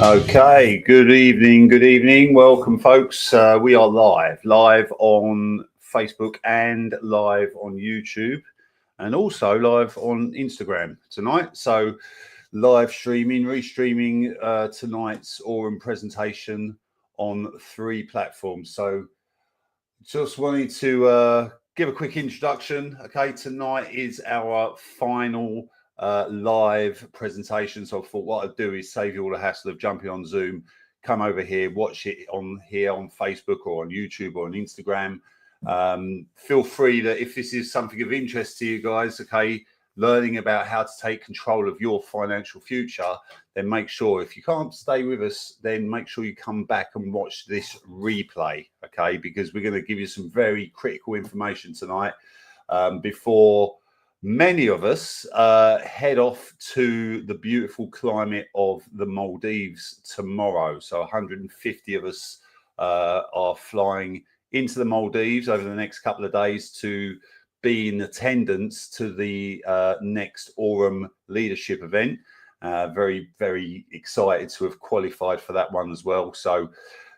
Okay, good evening. Welcome, folks. We are live on Facebook and live on YouTube, and also live on Instagram tonight. So live streaming, restreaming tonight's Aurum presentation on 3 platforms. So just wanted to give a quick introduction. Okay, tonight is our final live presentation. So I thought what I'd do is save you all the hassle of jumping on Zoom. Come over here, watch it on Facebook or on YouTube or on Instagram. Feel free that if this is something of interest to you guys, okay, learning about how to take control of your financial future, then make sure, if you can't stay with us, then make sure you come back and watch this replay, okay, because we're going to give you some very critical information tonight before many of us head off to the beautiful climate of the Maldives tomorrow. So 150 of us are flying into the Maldives over the next couple of days to be in attendance to the next Aurum leadership event. Very, very excited to have qualified for that one as well. So you're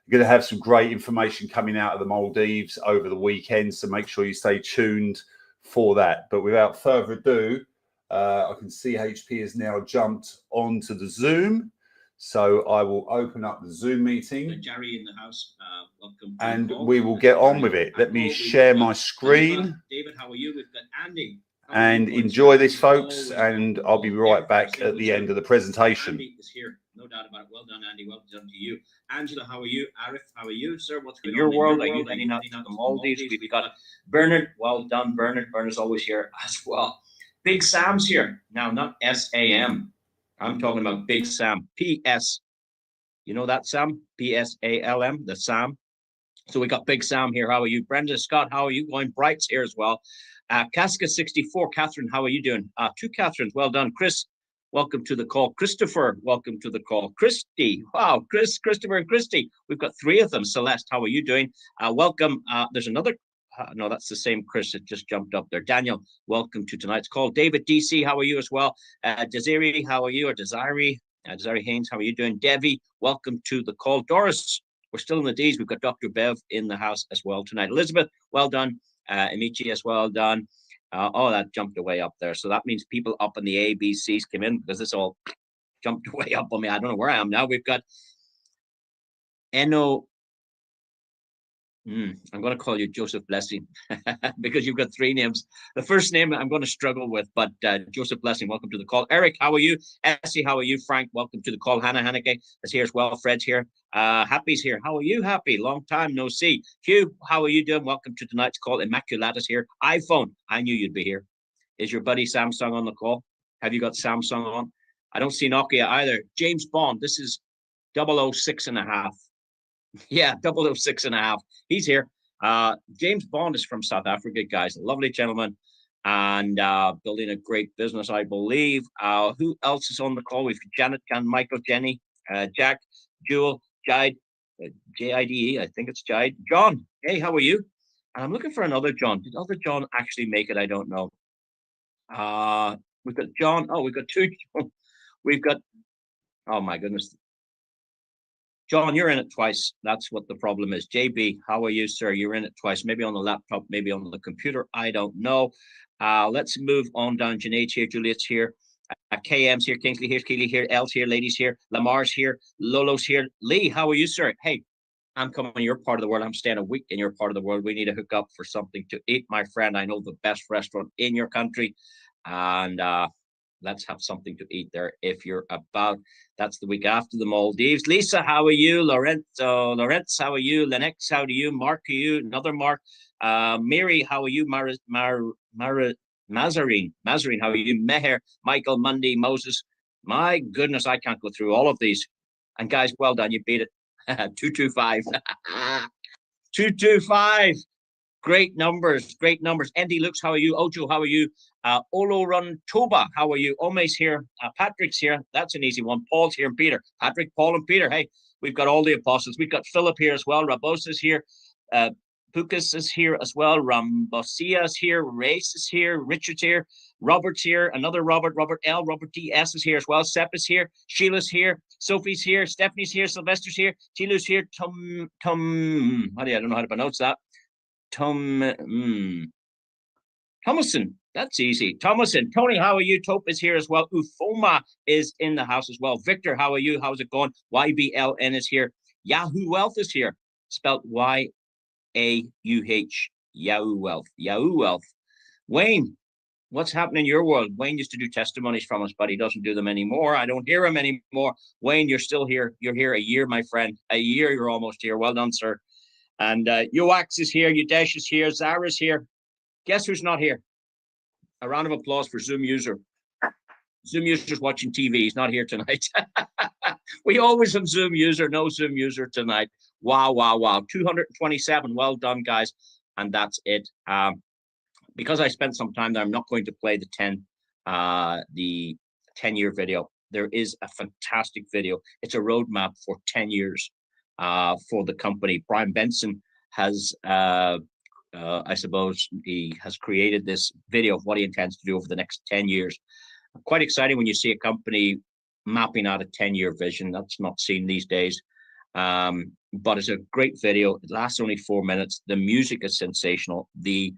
going to have some great information coming out of the Maldives over the weekend. So make sure you stay tuned for that. But without further ado, I can see HP has now jumped onto the Zoom. So I will open up the Zoom meeting. Jerry in the house, welcome. And we will get on with it. Let me share my screen. David, how are you? We've got Andy. And enjoy this, folks. And I'll be right back at the end of the presentation. Andy is here, no doubt about it. Well done, Andy. Well done to you. Angela, how are you? Arif, how are you, sir? What's going on in your world? Are you heading out to the Maldives? We've got Bernard. Well done, Bernard. Bernard's always here as well. Big Sam's here. Now, not S-A-M. I'm talking about Big Sam. P-S. You know that, Sam? P-S-A-L-M, the Sam. So we got Big Sam here. How are you? Brenda Scott, how are you? Going Bright's here as well. Casca 64, Catherine, how are you doing? 2 Catherines, well done. Chris, welcome to the call. Christopher, welcome to the call. Christy, wow, Christopher and Christy. We've got 3 of them. Celeste, how are you doing? Welcome. There's another. No, that's the same Chris that just jumped up there. Daniel, welcome to tonight's call. David DC, how are you as well? Desiree, how are you? Or Desiree Haynes, how are you doing? Devi, welcome to the call. Doris, we're still in the D's. We've got Dr. Bev in the house as well tonight. Elizabeth, well done. Amici as well done. Oh, that jumped away up there. So that means people up in the ABCs came in because this all jumped way up on me. I don't know where I am now. We've got Eno. I'm going to call you Joseph Blessing because you've got 3 names. The first name I'm going to struggle with, but Joseph Blessing, welcome to the call. Eric, how are you? Essie, how are you? Frank, welcome to the call. Hannah Haneke is here as well. Fred's here. Happy's here. How are you, Happy? Long time no see. Hugh, how are you doing? Welcome to tonight's call. Immaculatus here. iPhone, I knew you'd be here. Is your buddy Samsung on the call? Have you got Samsung on? I don't see Nokia either. James Bond, this is 006.5. Yeah, 006.5. He's here. James Bond is from South Africa, guys. A lovely gentleman and building a great business, I believe. Who else is on the call? We've Janet, Michael, Jenny, Jack, Jewel, Jide, J-I-D-E, I think it's Jide. John, hey, how are you? I'm looking for another John. Did other John actually make it? I don't know. We've got John. Oh, we've got 2. We've got, oh my goodness. John, you're in it twice. That's what the problem is. JB, how are you, sir? You're in it twice. Maybe on the laptop, maybe on the computer. I don't know. Let's move on down. Janae's here. Juliet's here. KM's here. Kingsley here. Keely here. Elle's here. Ladies here. Lamar's here. Lolo's here. Lee, how are you, sir? Hey, I'm coming to your part of the world. I'm staying a week in your part of the world. We need to hook up for something to eat, my friend. I know the best restaurant in your country. And let's have something to eat there if you're about. That's the week after the Maldives. Lisa, how are you? Lorenzo, how are you? Lennox, how are you? Mark, how are you? Another Mark. Mary, how are you? Mazarine, how are you? Meher, Michael, Mundy, Moses. My goodness, I can't go through all of these. And guys, well done. You beat it. 225. 225. Great numbers, great numbers. Andy Lux, how are you? Ojo, how are you? Olorun Toba, how are you? Ome's here. Patrick's here. That's an easy one. Paul's here and Peter. Patrick, Paul, and Peter. Hey, we've got all the apostles. We've got Philip here as well. Rabosa's here. Pukas is here as well. Rambosia is here. Race is here. Richard's here. Robert's here. Another Robert. Robert L. Robert D.S. is here as well. Sepp is here. Sheila's here. Sophie's here, Stephanie's here, Sylvester's here, Chilu's here, I don't know how to pronounce that. Thomason, that's easy. Thomason, Tony, how are you? Tope is here as well. Ufoma is in the house as well. Victor, how are you? How's it going? YBLN is here. Yahoo Wealth is here, spelled Y-A-U-H. Yahoo Wealth. Yahoo Wealth. Wayne, what's happening in your world? Wayne used to do testimonies from us, but he doesn't do them anymore. I don't hear him anymore. Wayne, you're still here. You're here a year, my friend. A year, you're almost here. Well done, sir. And Yoax is here. Udesh is here. Zara's here. Guess who's not here? A round of applause for Zoom user. Zoom user's watching TV. He's not here tonight. We always have Zoom user. No Zoom user tonight. Wow, wow, wow. 227. Well done, guys. And that's it. Because I spent some time there, I'm not going to play the 10-year video. There is a fantastic video. It's a roadmap for 10 years for the company. Bryan Benson has, I suppose, he has created this video of what he intends to do over the next 10 years. Quite exciting when you see a company mapping out a 10-year vision. That's not seen these days. But it's a great video. It lasts only 4 minutes. The music is sensational. The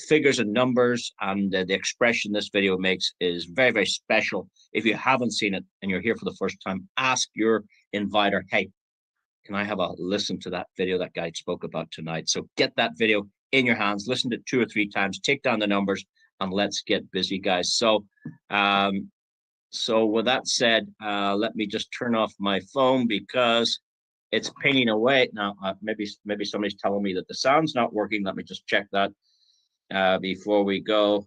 figures and numbers and the expression this video makes is very, very special. If you haven't seen it and you're here for the first time, ask your inviter, hey, can I have a listen to that video that guy spoke about tonight? So get that video in your hands, listen to it 2 or 3 times, take down the numbers, and let's get busy, guys. So with that said, let me just turn off my phone because it's pinging away. Now, maybe somebody's telling me that the sound's not working. Let me just check that before we go.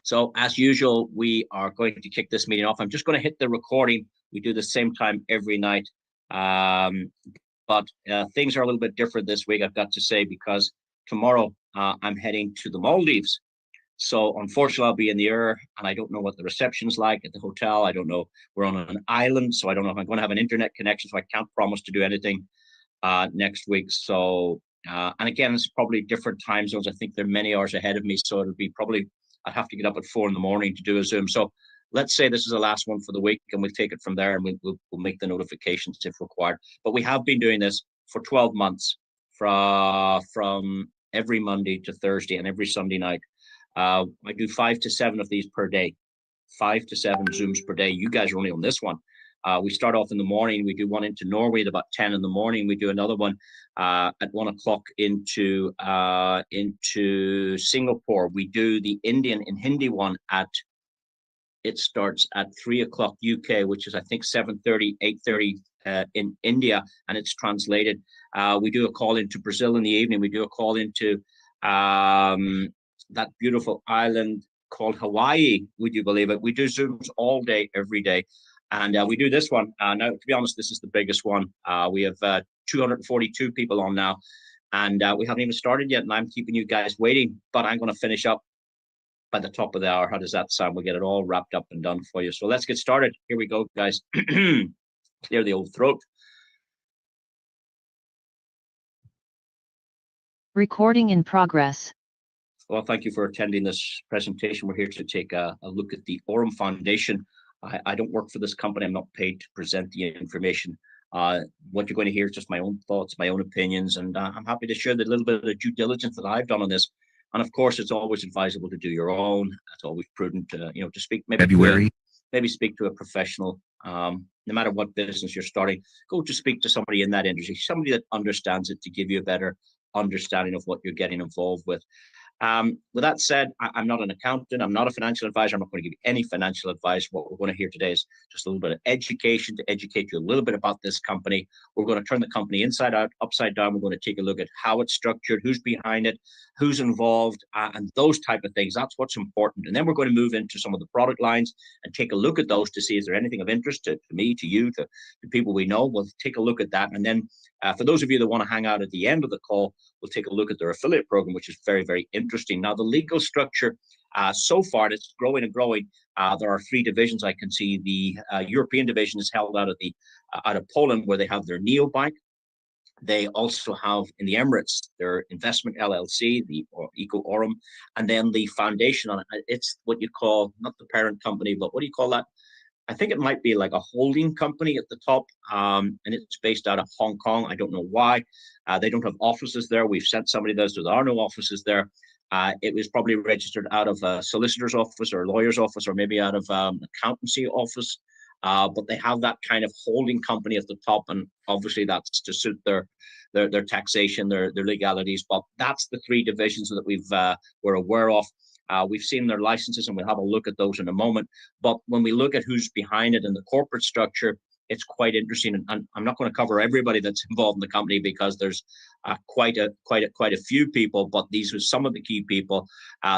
So as usual, we are going to kick this meeting off. I'm just going to hit the recording. We do the same time every night. But things are a little bit different this week, I've got to say, because tomorrow I'm heading to the Maldives. So unfortunately, I'll be in the air, and I don't know what the reception's like at the hotel. I don't know. We're on an island, so I don't know if I'm going to have an internet connection, so I can't promise to do anything next week. So, and again, it's probably different time zones. I think they're many hours ahead of me, so it'll be probably, I'd have to get up at 4 a.m. to do a Zoom. So let's say this is the last one for the week, and we'll take it from there, and we'll make the notifications if required. But we have been doing this for 12 months, from every Monday to Thursday and every Sunday night. I do 5 to 7 of these per day, 5 to 7 Zooms per day. You guys are only on this one. We start off in the morning. We do one into Norway at about 10 in the morning. We do another one at 1 o'clock into Singapore. We do the Indian in Hindi one it starts at 3 o'clock UK, which is I think 7:30, 8:30 in India, and it's translated. We do a call into Brazil in the evening. We do a call into that beautiful island called Hawaii. Would you believe it? We do Zooms all day, every day. And we do this one. Now, to be honest, this is the biggest one. We have 242 people on now, and we haven't even started yet, and I'm keeping you guys waiting, but I'm going to finish up by the top of the hour. How does that sound? We'll get it all wrapped up and done for you. So let's get started. Here we go, guys. Clear the old throat. Recording in progress. Well, thank you for attending this presentation. We're here to take a look at the Aurum Foundation. I don't work for this company. I'm not paid to present the information. What you're going to hear is just my own thoughts, my own opinions, and I'm happy to share the little bit of due diligence that I've done on this. And of course, it's always advisable to do your own. It's always prudent to, to speak maybe speak to a professional. No matter what business you're starting, go to speak to somebody in that industry, somebody that understands it, to give you a better understanding of what you're getting involved with. With that said, I'm not an accountant. I'm not a financial advisor. I'm not going to give you any financial advice. What we're going to hear today is just a little bit of education to educate you a little bit about this company. We're going to turn the company inside out, upside down. We're going to take a look at how it's structured, who's behind it, who's involved, and those type of things. That's what's important. And then we're going to move into some of the product lines and take a look at those to see, is there anything of interest to me, to you, to people we know. We'll take a look at that. And then for those of you that want to hang out at the end of the call, we'll take a look at their affiliate program, which is very, very interesting. Now, the legal structure, so far, it's growing and growing. There are 3 divisions. I can see the European division is held out of Poland, where they have their neobank. They also have in the Emirates their investment LLC, the Eco Aurum, and then the foundation on it. It's what you call, not the parent company, but what do you call that? I think it might be like a holding company at the top, and it's based out of Hong Kong. I don't know why. They don't have offices there. We've sent somebody there, so there are no offices there. It was probably registered out of a solicitor's office or a lawyer's office, or maybe out of accountancy office. But they have that kind of holding company at the top, and obviously that's to suit their taxation, their legalities. But that's the three divisions that we're aware of. We've seen their licenses, and we'll have a look at those in a moment. But when we look at who's behind it and the corporate structure, it's quite interesting. And I'm not going to cover everybody that's involved in the company, because there's quite a few people. But these are some of the key people.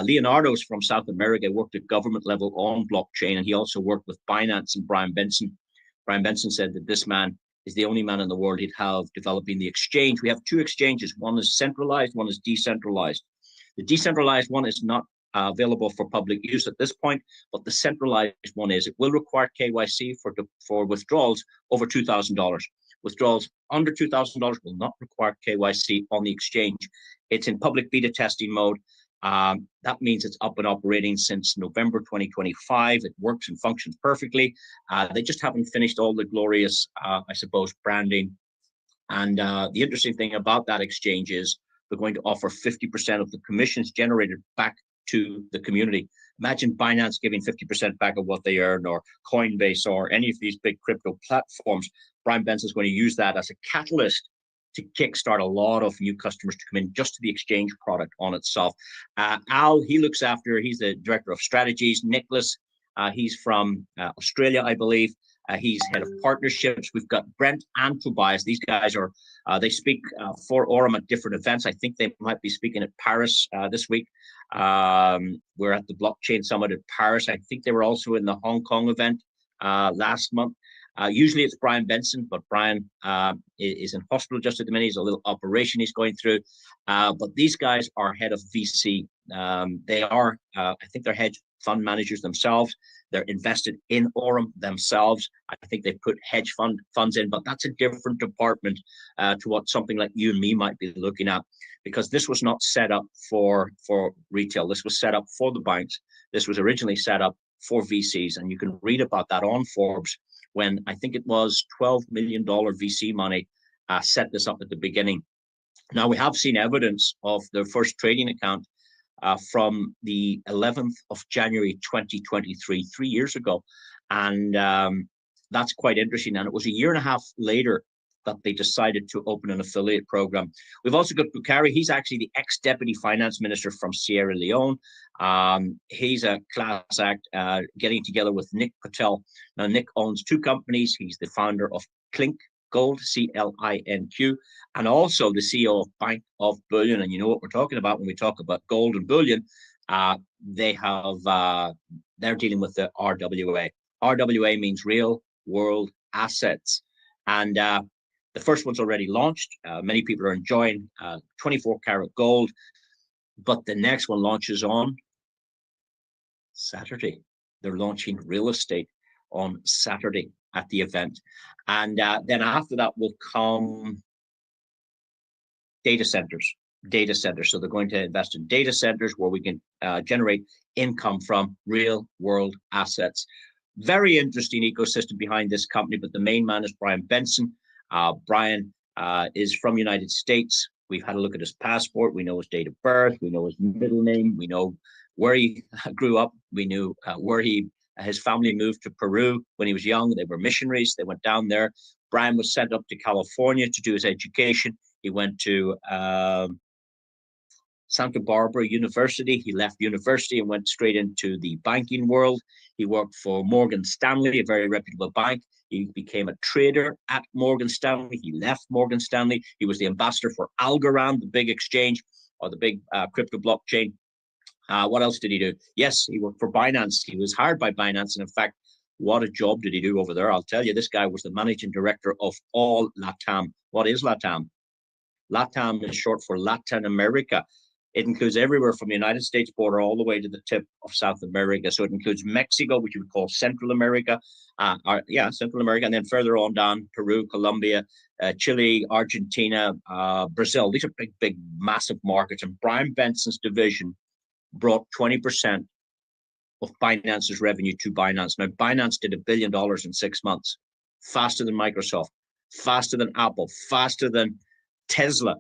Leonardo's from South America, worked at government level on blockchain, and he also worked with Binance and Bryan Benson. Bryan Benson said that this man is the only man in the world he'd have developing the exchange. We have two exchanges. One is centralized, one is decentralized. The decentralized one is not available for public use at this point, but the centralized one is. It will require KYC for withdrawals over $2,000. Withdrawals under $2,000 will not require KYC on the exchange. It's in public beta testing mode. That means it's up and operating since November 2025. It works and functions perfectly. They just haven't finished all the glorious, I suppose, branding. And the interesting thing about that exchange is they're going to offer 50% of the commissions generated back to the community. Imagine Binance giving 50% back of what they earn, or Coinbase, or any of these big crypto platforms. Bryan Benson is going to use that as a catalyst to kickstart a lot of new customers to come in just to the exchange product on itself. Al, he's the director of strategies. Nicholas, he's from Australia, I believe. He's head of partnerships. We've got Brent and Tobias. These guys are, they speak for Aurum at different events. I think they might be speaking at Paris this week. We're at the Blockchain Summit at Paris. I think they were also in the Hong Kong event last month. Usually it's Bryan Benson, but Bryan is in hospital just at the minute. He's a little operation he's going through. But these guys are head of VC. They are, I think they're hedge fund managers themselves. They're invested in Aurum themselves. I think they put hedge funds in, but that's a different department to what something like you and me might be looking at, because this was not set up for retail. This was set up for the banks. This was originally set up for VCs, and you can read about that on Forbes, when I think it was $12 million VC money set this up at the beginning. Now, we have seen evidence of their first trading account from the 11th of January 2023, 3 years ago. And that's quite interesting. And it was a year and a half later that they decided to open an affiliate program. We've also got Bukhari. He's actually the ex-deputy finance minister from Sierra Leone. He's a class act, getting together with Nick Patel. Now, Nick owns two companies. He's the founder of Clink Gold, CLINQ, and also the CEO of Bank of Bullion. And you know what we're talking about when we talk about gold and bullion. They're dealing with the RWA. RWA means real world assets. And the first one's already launched. Many people are enjoying 24 karat gold, but the next one launches on Saturday. They're launching real estate on Saturday at the event. And then after that will come data centers. So they're going to invest in data centers where we can generate income from real world assets. Very interesting ecosystem behind this company, but the main man is Bryan Benson. Bryan is from the United States. We've had a look at his passport. We know his date of birth. We know his middle name. We know where he grew up. We knew where his family moved to Peru when he was young. They were missionaries. They went down there. Bryan was sent up to California to do his education. He went to Santa Barbara University. He left university and went straight into the banking world. He worked for Morgan Stanley, a very reputable bank. He became a trader at Morgan Stanley. He left Morgan Stanley. He was the ambassador for Algorand, the big exchange, or the big crypto blockchain. What else did he do? Yes, he worked for Binance. He was hired by Binance. And in fact, what a job did he do over there? I'll tell you, this guy was the managing director of all LATAM. What is LATAM? LATAM is short for Latin America. It includes everywhere from the United States border all the way to the tip of South America. So it includes Mexico, which we would call Central America. Central America. And then further on down, Peru, Colombia, Chile, Argentina, Brazil. These are big, big, massive markets. And Bryan Benson's division brought 20% of Binance's revenue to Binance. Now, Binance did $1 billion in 6 months, faster than Microsoft, faster than Apple, faster than Tesla.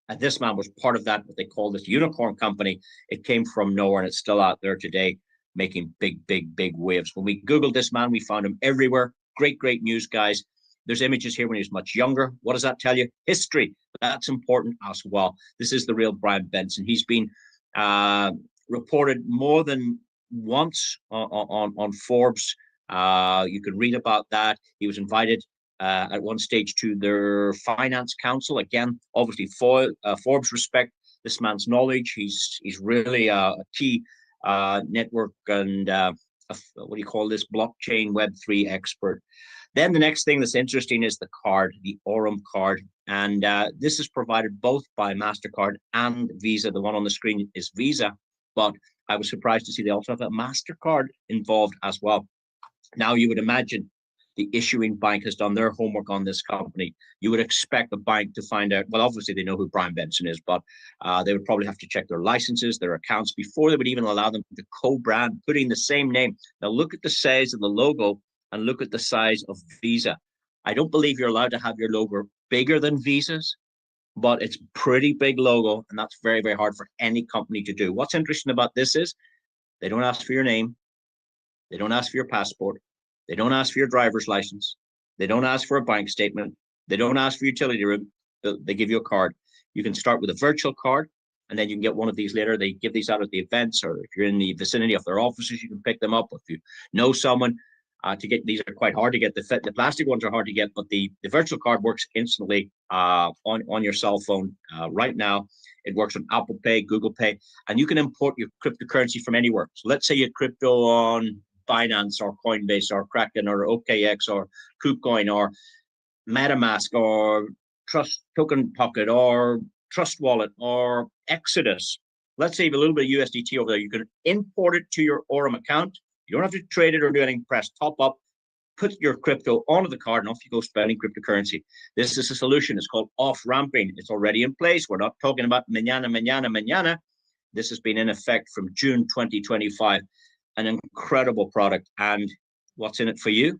And this man was part of that, what they call this unicorn company. It came from nowhere, and it's still out there today, making big, big, big waves. When we Googled this man, we found him everywhere. Great, great news, guys. There's images here when he was much younger. What does that tell you? History. That's important as well. This is the real Bryan Benson. He's been reported more than once on Forbes. You can read about that. He was invited at one stage to their finance council. Again, obviously, Forbes respect this man's knowledge. He's really a key network and what do you call this, blockchain Web3 expert. Then the next thing that's interesting is the card, the Aurum card. And this is provided both by MasterCard and Visa. The one on the screen is Visa, but I was surprised to see they also have a MasterCard involved as well. Now, you would imagine the issuing bank has done their homework on this company. You would expect the bank to find out, well, obviously they know who Bryan Benson is, but they would probably have to check their licenses, their accounts, before they would even allow them to co-brand, putting the same name. Now, look at the size of the logo and look at the size of Visa. I don't believe you're allowed to have your logo bigger than Visa's, but it's pretty big logo, and that's very, very hard for any company to do. What's interesting about this is they don't ask for your name. They don't ask for your passport. They don't ask for your driver's license. They don't ask for a bank statement. They don't ask for utility room. They give you a card. You can start with a virtual card, and then you can get one of these later. They give these out at the events, or if you're in the vicinity of their offices, you can pick them up. If you know someone, to get these are quite hard to get. The plastic ones are hard to get, but the virtual card works instantly on your cell phone right now. It works on Apple Pay, Google Pay, and you can import your cryptocurrency from anywhere. So let's say you crypto on Binance or Coinbase or Kraken or OKX or KuCoin or MetaMask or Trust Token Pocket or Trust Wallet or Exodus. Let's say you have a little bit of USDT over there. You can import it to your Aurum account. You don't have to trade it or do anything. Press top up, put your crypto onto the card, and off you go spending cryptocurrency. This is a solution. It's called off-ramping. It's already in place. We're not talking about mañana. This has been in effect from June 2025. An incredible product. And what's in it for you?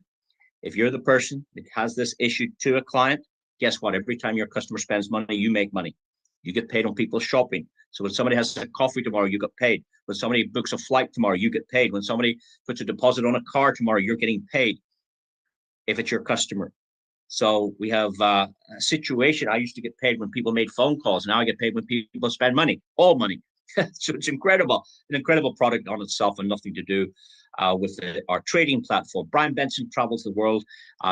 If you're the person that has this issued to a client, guess what? Every time your customer spends money, you make money. You get paid on people shopping. So when somebody has a coffee tomorrow, you get paid. When somebody books a flight tomorrow, you get paid. When somebody puts a deposit on a car tomorrow, you're getting paid if it's your customer. So we have a situation. I used to get paid when people made phone calls. Now I get paid when people spend money, all money. So it's incredible, an incredible product on itself, and nothing to do with our trading platform. Bryan Benson travels the world.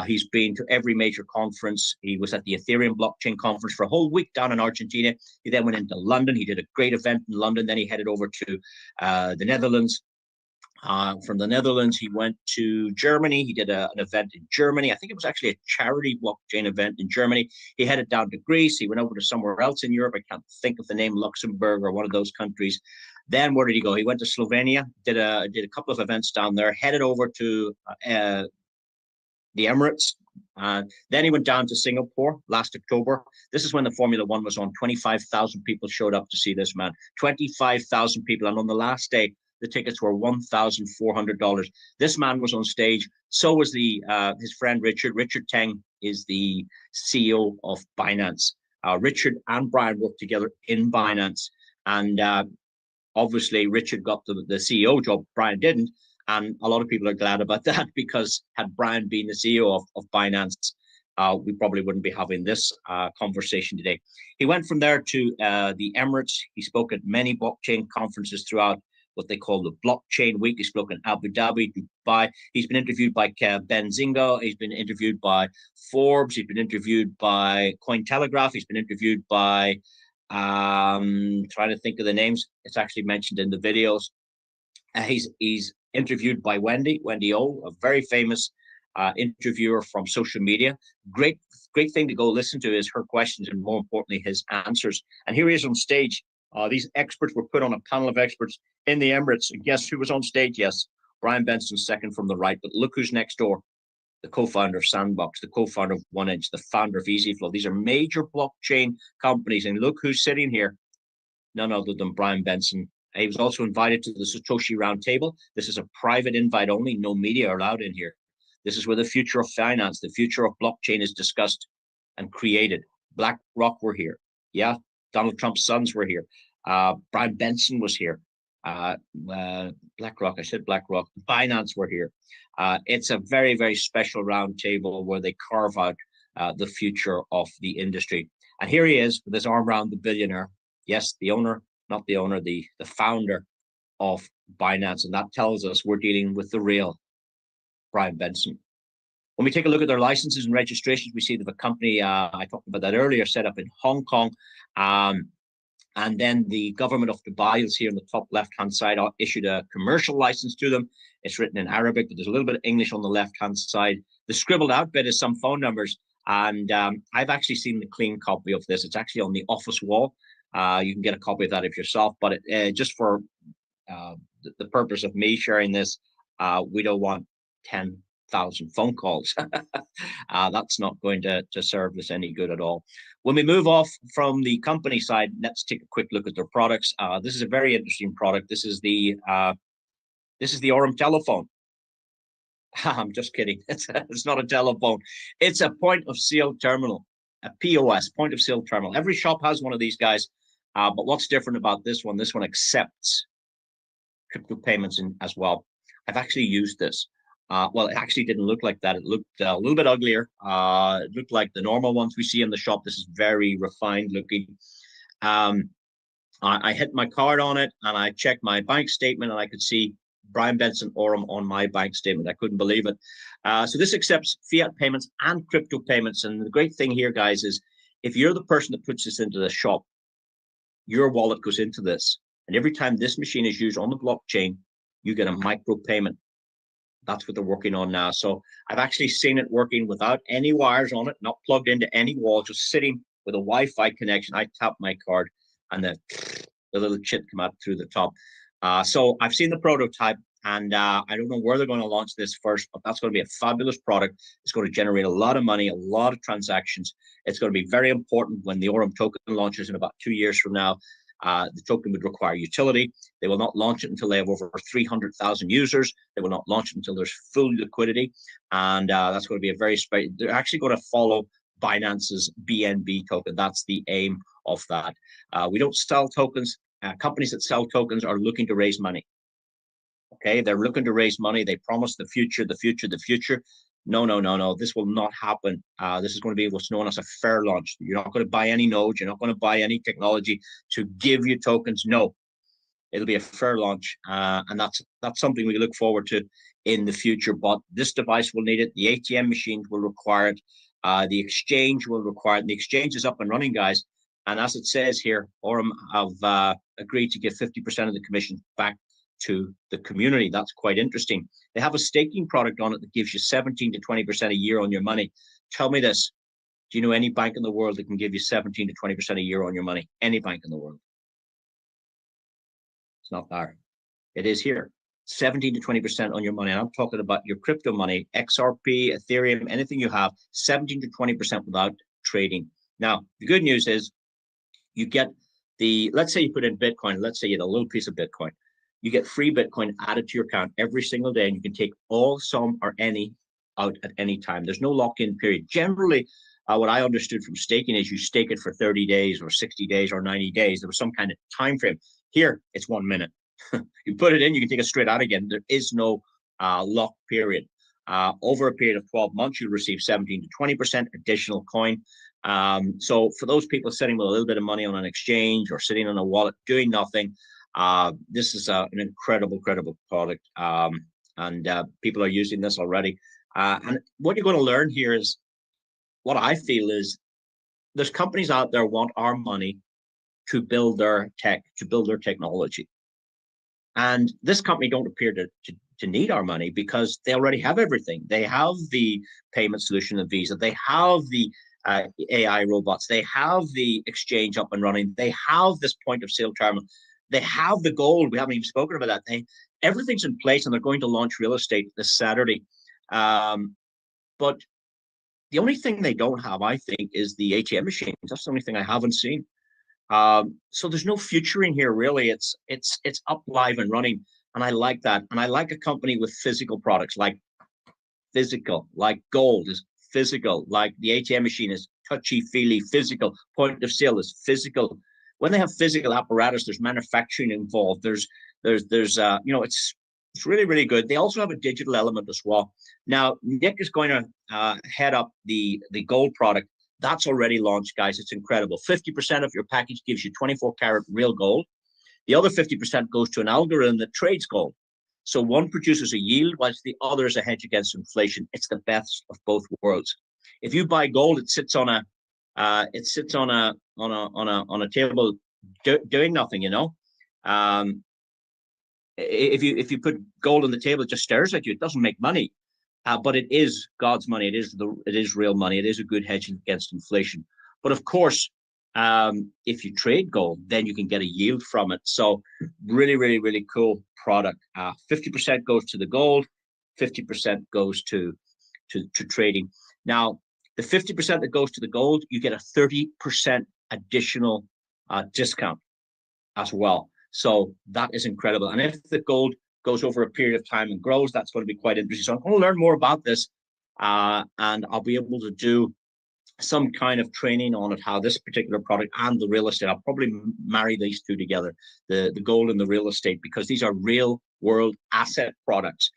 He's been to every major conference. He was at the Ethereum blockchain conference for a whole week down in Argentina. He then went into London. He did a great event in London. Then he headed over to the Netherlands. From the Netherlands, he went to Germany. He did an event in Germany. I think it was actually a charity blockchain event in Germany. He headed down to Greece. He went over to somewhere else in Europe. I can't think of the name, Luxembourg or one of those countries. Then where did he go? He went to Slovenia, did a couple of events down there, headed over to the Emirates. Then he went down to Singapore last October. This is when the Formula One was on. 25,000 people showed up to see this man. 25,000 people. And on the last day, the tickets were $1,400. This man was on stage. So was his friend Richard. Richard Teng is the CEO of Binance. Richard and Bryan worked together in Binance. And obviously, Richard got the CEO job. Bryan didn't. And a lot of people are glad about that, because had Bryan been the CEO of Binance, we probably wouldn't be having this conversation today. He went from there to the Emirates. He spoke at many blockchain conferences throughout what they call the Blockchain Week. He spoke in Abu Dhabi, Dubai. He's been interviewed by Benzinga. He's been interviewed by Forbes. He's been interviewed by Cointelegraph. He's been interviewed by, trying to think of the names. It's actually mentioned in the videos. He's interviewed by Wendy O, a very famous interviewer from social media. Great thing to go listen to is her questions, and more importantly, his answers. And here he is on stage. These experts were put on a panel of experts in the Emirates. And guess who was on stage? Yes, Bryan Benson, second from the right. But look who's next door. The co-founder of Sandbox, the co-founder of 1inch, the founder of EasyFlow. These are major blockchain companies. And look who's sitting here. None other than Bryan Benson He was also invited to the Satoshi Roundtable. This is a private invite only. No media are allowed in here. This is where the future of finance, the future of blockchain is discussed and created. BlackRock were here. Yeah, Donald Trump's sons were here. Bryan Benson was here. BlackRock, I said BlackRock. Binance were here. It's a very, very special roundtable where they carve out the future of the industry. And here he is with his arm around the billionaire. Yes, the owner, not the owner, the founder of Binance. And that tells us we're dealing with the real Bryan Benson. When we take a look at their licenses and registrations, we see that the company, I talked about that earlier, set up in Hong Kong. And then the government of Dubai is here in the top left-hand side, issued a commercial license to them. It's written in Arabic, but there's a little bit of English on the left-hand side. The scribbled out bit is some phone numbers. And I've actually seen the clean copy of this. It's actually on the office wall. You can get a copy of that if yourself, but just for the purpose of me sharing this, we don't want 10,000 phone calls. That's not going to serve us any good at all. When we move off from the company side, let's take a quick look at their products. This is a very interesting product. This is the Aurum telephone. I'm just kidding. It's not a telephone. It's a point of sale terminal, a POS, point of sale terminal. Every shop has one of these guys. But what's different about this one? This one accepts crypto payments as well. I've actually used this. Well, it actually didn't look like that. It looked a little bit uglier. It looked like the normal ones we see in the shop. This is very refined looking. I hit my card on it and I checked my bank statement and I could see Bryan Benson Aurum on my bank statement. I couldn't believe it. So this accepts fiat payments and crypto payments. And the great thing here, guys, is if you're the person that puts this into the shop, your wallet goes into this. And every time this machine is used on the blockchain, you get a micro payment. That's what they're working on now. So I've actually seen it working without any wires on it, not plugged into any wall, just sitting with a Wi-Fi connection. I tap my card and the little chip come out through the top. So I've seen the prototype and I don't know where they're going to launch this first, but that's going to be a fabulous product. It's going to generate a lot of money, a lot of transactions. It's going to be very important when the Aurum token launches in about 2 years from now. The token would require utility. They will not launch it until they have over 300,000 users. They will not launch it until there's full liquidity. And that's going to be a very special. They're actually going to follow Binance's BNB token. That's the aim of that. We don't sell tokens. Companies that sell tokens are looking to raise money. Okay, they're looking to raise money. They promise the future, the future, the future. No, no, no, no. This will not happen. This is going to be what's known as a fair launch. You're not going to buy any nodes. You're not going to buy any technology to give you tokens. No, it'll be a fair launch. And that's something we look forward to in the future. But this device will need it. The ATM machines will require it. The exchange will require it. The exchange is up and running, guys. And as it says here, Aurum have agreed to give 50% of the commission back to the community. That's quite interesting. They have a staking product on it that gives you 17 to 20% a year on your money. Tell me this. Do you know any bank in the world that can give you 17 to 20% a year on your money? Any bank in the world. It's not there. It is here. 17 to 20% on your money. And I'm talking about your crypto money, XRP, Ethereum, anything you have, 17 to 20% without trading. Now, the good news is you get let's say you put in Bitcoin, let's say you had a little piece of Bitcoin. You get free Bitcoin added to your account every single day, and you can take all, some, or any out at any time. There's no lock-in period. Generally, what I understood from staking is you stake it for 30 days or 60 days or 90 days. There was some kind of time frame. Here, it's 1 minute. You put it in, you can take it straight out again. There is no lock period. Over a period of 12 months, you'll receive 17 to 20% additional coin. So for those people sitting with a little bit of money on an exchange or sitting on a wallet doing nothing, this is an incredible product, and people are using this already. And what you're going to learn here is, what I feel is, there's companies out there want our money to build their tech, to build their technology. And this company don't appear to need our money because they already have everything. They have the payment solution of Visa. They have the AI robots. They have the exchange up and running. They have this point of sale terminal. They have the gold. We haven't even spoken about that. Everything's in place, and they're going to launch real estate this Saturday. But the only thing they don't have, I think, is the ATM machines. That's the only thing I haven't seen. So there's no future in here, really. It's up, live, and running, and I like that. And I like a company with physical products, like physical, like gold is physical, like the ATM machine is touchy-feely physical, point of sale is physical. When they have physical apparatus, there's manufacturing involved. There's it's really, really good. They also have a digital element as well. Now, Nick is going to head up the gold product. That's already launched, guys. It's incredible. 50% of your package gives you 24-karat real gold. The other 50% goes to an algorithm that trades gold. So one produces a yield, whilst the other is a hedge against inflation. It's the best of both worlds. If you buy gold, it sits on a table doing nothing. You know, if you put gold on the table, it just stares at you. It doesn't make money, but it is God's money. It is real money. It is a good hedge against inflation. But of course, if you trade gold, then you can get a yield from it. So really, really, really cool product. 50% goes to the gold, 50% goes to trading. Now, the 50% that goes to the gold, you get a 30% additional discount as well. So that is incredible. And if the gold goes over a period of time and grows, that's going to be quite interesting. So I'm going to learn more about this, and I'll be able to do some kind of training on it, how this particular product and the real estate. I'll probably marry these two together, the gold and the real estate, because these are real world asset products.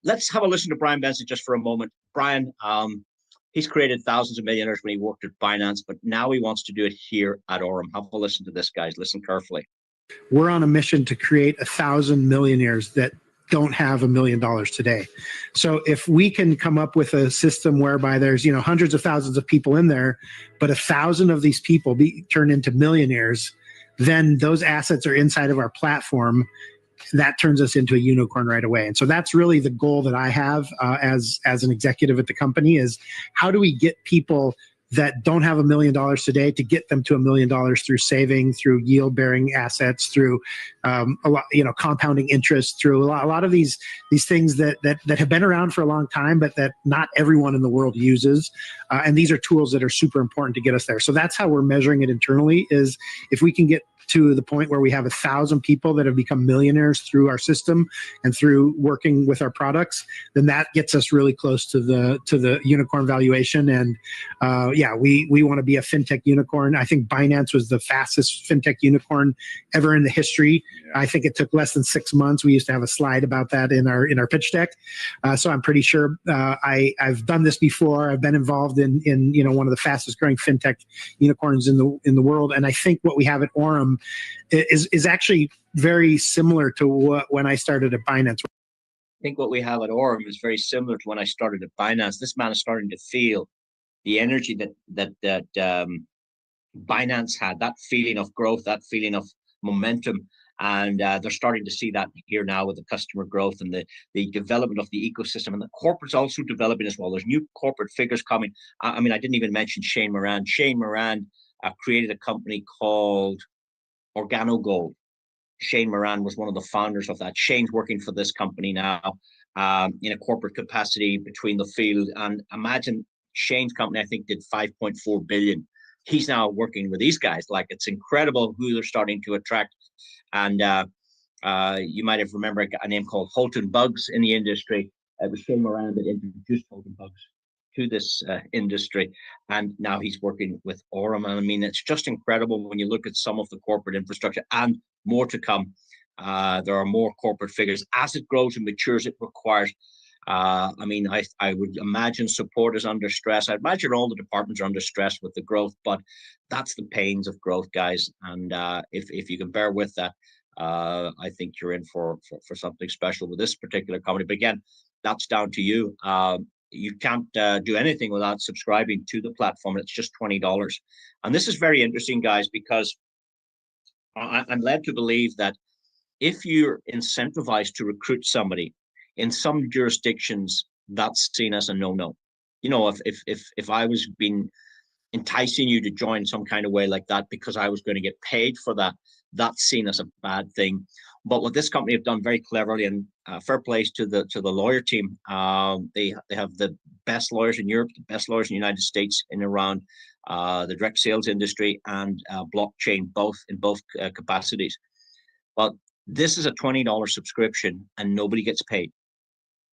Let's have a listen to Bryan Benson just for a moment. Bryan, he's created thousands of millionaires when he worked at Binance, but now he wants to do it here at Aurum. Have a listen to this, guys. Listen carefully. We're on a mission to create 1,000 millionaires that don't have $1 million today. So if we can come up with a system whereby there's, hundreds of thousands of people in there, but 1,000 of these people turn into millionaires, then those assets are inside of our platform. That turns us into a unicorn right away. And so that's really the goal that I have as an executive at the company, is how do we get people that don't have $1 million today to get them to $1 million through saving, through yield-bearing assets, through a lot, compounding interest, through a lot of these things that have been around for a long time, but that not everyone in the world uses. And these are tools that are super important to get us there. So that's how we're measuring it internally, is if we can get to the point where we have 1,000 people that have become millionaires through our system and through working with our products, then that gets us really close to the unicorn valuation. And we want to be a fintech unicorn. I think Binance was the fastest fintech unicorn ever in the history. I think it took less than 6 months. We used to have a slide about that in our pitch deck. So I'm pretty sure I've done this before. I've been involved in one of the fastest growing fintech unicorns in the world. And I think what we have at Aurum is actually very similar to when I started at Binance. I think what we have at Aurum is very similar to when I started at Binance. This man is starting to feel the energy that Binance had, that feeling of growth, that feeling of momentum. And they're starting to see that here now with the customer growth and the development of the ecosystem. And the corporate's also developing as well. There's new corporate figures coming. I mean, I didn't even mention Shane Moran. Shane Moran created a company called Organo Gold. Shane Moran was one of the founders of that. Shane's working for this company now in a corporate capacity between the field. And imagine Shane's company, I think, did 5.4 billion. He's now working with these guys. Like, it's incredible who they're starting to attract. And you might have remembered a name called Holton Bugs in the industry. It was Shane Moran that introduced Holton Bugs to this industry, and now he's working with Aurum. And I mean, it's just incredible when you look at some of the corporate infrastructure, and more to come. There are more corporate figures. As it grows and matures, it requires, I would imagine support is under stress. I imagine all the departments are under stress with the growth, but that's the pains of growth, guys. And if you can bear with that, I think you're in for something special with this particular company. But again, that's down to you. You can't do anything without subscribing to the platform. It's just $20. And this is very interesting, guys, because I'm led to believe that if you're incentivized to recruit somebody, in some jurisdictions, that's seen as a no-no. If I was being enticing you to join some kind of way like that because I was going to get paid for that, that's seen as a bad thing. But what this company have done very cleverly, and fair place to the lawyer team, they have the best lawyers in Europe, the best lawyers in the United States in around the direct sales industry and blockchain, both capacities. But this is a $20 subscription, and nobody gets paid.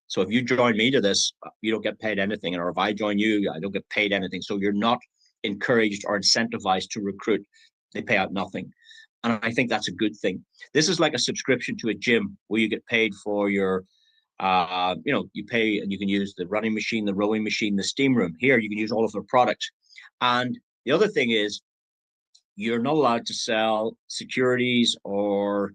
So if you join me to this, you don't get paid anything, or if I join you, I don't get paid anything. So you're not encouraged or incentivized to recruit. They pay out nothing. And I think that's a good thing. This is like a subscription to a gym where you get paid for your, you pay and you can use the running machine, the rowing machine, the steam room. Here, you can use all of their products. And the other thing is, you're not allowed to sell securities or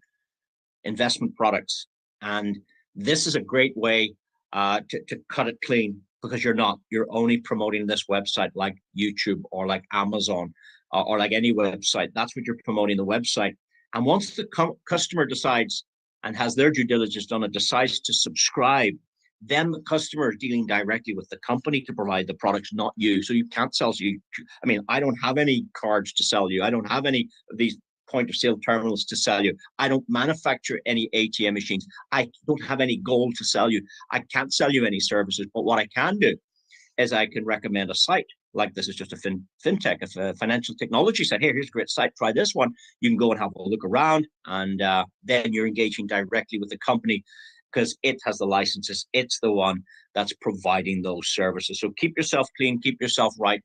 investment products. And this is a great way to cut it clean, because you're only promoting this website like YouTube or like Amazon or like any website. That's what you're promoting, the website. And once the customer decides and has their due diligence done and decides to subscribe, then the customer is dealing directly with the company to provide the products, not you. So you can't sell you. I mean, I don't have any cards to sell you. I don't have any of these point of sale terminals to sell you. I don't manufacture any ATM machines. I don't have any gold to sell you. I can't sell you any services. But what I can do is I can recommend a site. Like this is just a fintech, a financial technology site. Here's a great site. Try this one. You can go and have a look around, and then you're engaging directly with the company because it has the licenses. It's the one that's providing those services. So keep yourself clean, keep yourself right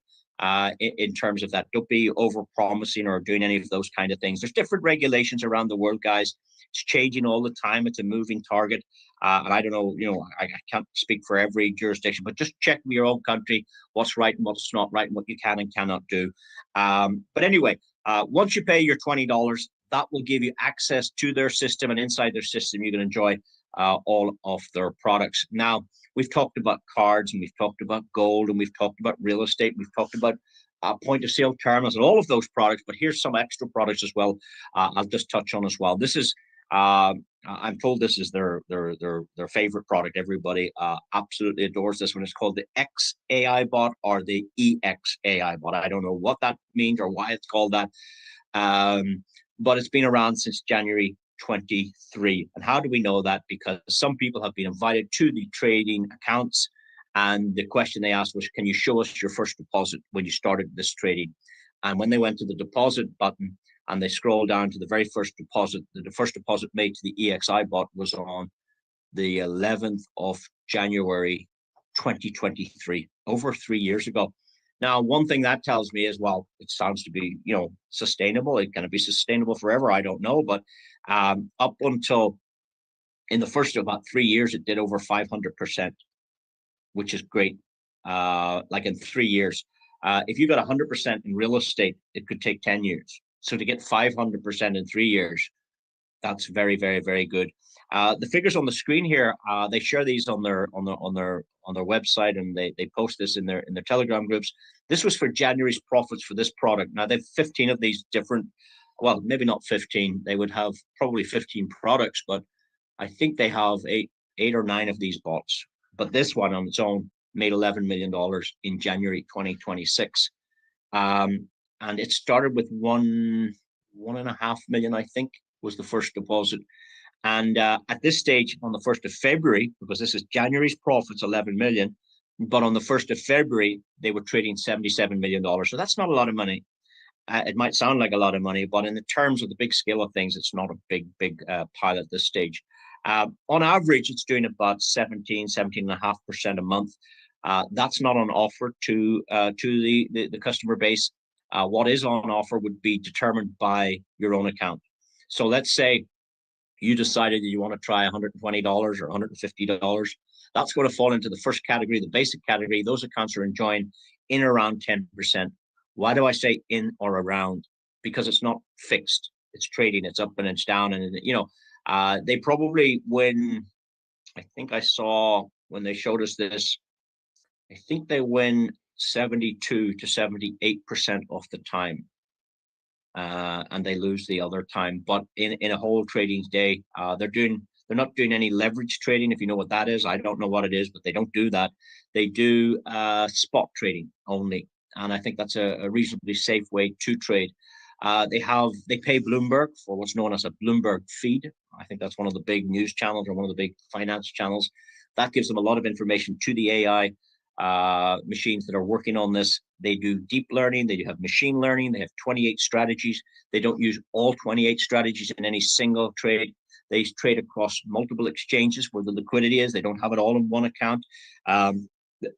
in terms of that. Don't be over-promising or doing any of those kind of things. There's different regulations around the world, guys. It's changing all the time. It's a moving target. And I don't know, I can't speak for every jurisdiction, but just check with your own country what's right and what's not right and what you can and cannot do. But anyway, once you pay your $20, that will give you access to their system, and inside their system, you can enjoy all of their products. Now, we've talked about cards, and we've talked about gold, and we've talked about real estate. We've talked about point of sale terminals and all of those products, but here's some extra products as well. I'll just touch on as well. This is, I'm told this is their favorite product. Everybody absolutely adores this one. It's called the X-AI bot or the EX-AI bot. I don't know what that means or why it's called that, but it's been around since January 23. And how do we know that? Because some people have been invited to the trading accounts, and the question they asked was, can you show us your first deposit when you started this trading? And when they went to the deposit button and they scrolled down to the very first deposit, the first deposit made to the EXI bot was on the 11th of January 2023, over 3 years ago. Now, one thing that tells me is, well, it sounds to be, sustainable. It can be sustainable forever. I don't know. But up until in the first about 3 years, it did over 500%, which is great. Like in 3 years, if you got 100% in real estate, it could take 10 years. So to get 500% in 3 years, that's very, very, very good. The figures on the screen here, they share these on their website, and they post this in their Telegram groups. This was for January's profits for this product. Now they've 15 of these different, well, maybe not 15. They would have probably 15 products, but I think they have eight or nine of these bots. But this one on its own made $11 million in January 2026. And it started with $1.5 million, I think, was the first deposit. And at this stage, on the 1st of February, because this is January's profits, 11 million, but on the 1st of February, they were trading $77 million. So that's not a lot of money. It might sound like a lot of money, but in the terms of the big scale of things, it's not a big pile at this stage. On average, it's doing about 17.5% a month. That's not on offer to the customer base. What is on offer would be determined by your own account. So let's say you decided that you want to try $120 or $150. That's going to fall into the first category, the basic category. Those accounts are enjoying in around 10%. Why do I say in or around? Because it's not fixed. It's trading. It's up and it's down. And, they probably win. I think I saw when they showed us this, I think they win 72 to 78% of the time. And they lose the other time. But in a whole trading day, they're not doing any leverage trading, if you know what that is. I don't know what it is, but they don't do that. They do spot trading only. And I think that's a reasonably safe way to trade. They pay Bloomberg for what's known as a Bloomberg feed. I think that's one of the big news channels or one of the big finance channels. That gives them a lot of information to the AI machines that are working on this. They do deep learning, they do have machine learning, they have 28 strategies. They don't use all 28 strategies in any single trade. They trade across multiple exchanges where the liquidity is. They don't have it all in one account.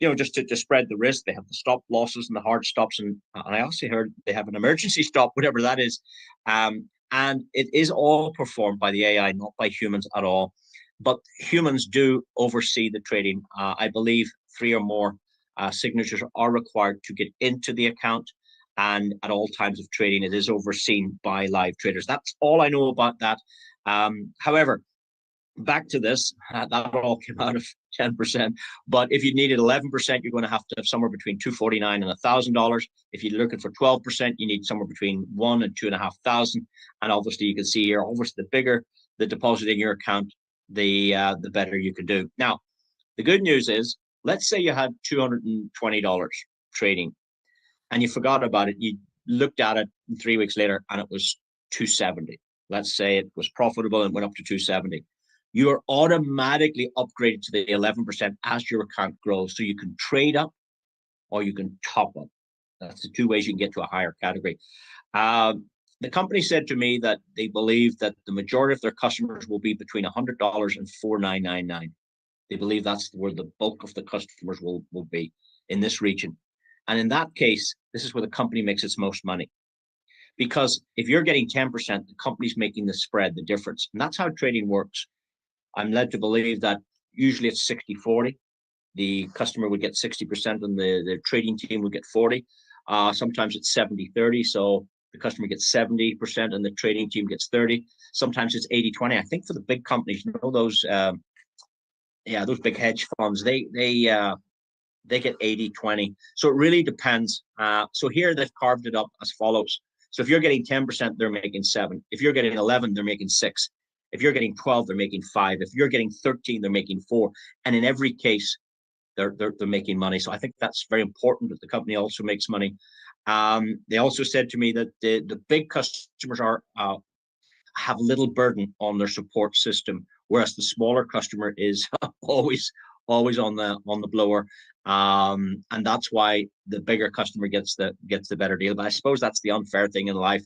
Just to spread the risk. They have the stop losses and the hard stops. And I also heard they have an emergency stop, whatever that is. And it is all performed by the AI, not by humans at all. But humans do oversee the trading. I believe 3 or more signatures are required to get into the account. And at all times of trading, it is overseen by live traders. That's all I know about that. However, back to this, that all came out of 10%. But if you needed 11%, you're going to have somewhere between $249 and $1,000. If you're looking for 12%, you need somewhere between $1,000 and $2,500. And obviously, you can see here, obviously, the bigger the deposit in your account, the better you can do. Now, the good news is, let's say you had $220 trading, and you forgot about it. You looked at it 3 weeks later, and it was $270. Let's say it was profitable and went up to $270. You are automatically upgraded to the 11% as your account grows. So you can trade up or you can top up. That's the 2 ways you can get to a higher category. The company said to me that they believe that the majority of their customers will be between $100 and $4,999. They believe that's where the bulk of the customers will be in this region. And in that case, this is where the company makes its most money. Because if you're getting 10%, the company's making the spread, the difference. And that's how trading works. I'm led to believe that usually it's 60-40. The customer would get 60% and the trading team would get 40. Sometimes it's 70-30. So the customer gets 70% and the trading team gets 30. Sometimes it's 80-20. I think for the big companies, those big hedge funds, they get 80-20. So it really depends. So here they've carved it up as follows. So if you're getting 10%, they're making 7. If you're getting 11, they're making 6. If you're getting 12, they're making 5. If you're getting 13, they're making 4. And in every case, they're making money. So I think that's very important that the company also makes money. They also said to me that the big customers have little burden on their support system, whereas the smaller customer is always on the blower. And that's why the bigger customer gets the better deal. But I suppose that's the unfair thing in life.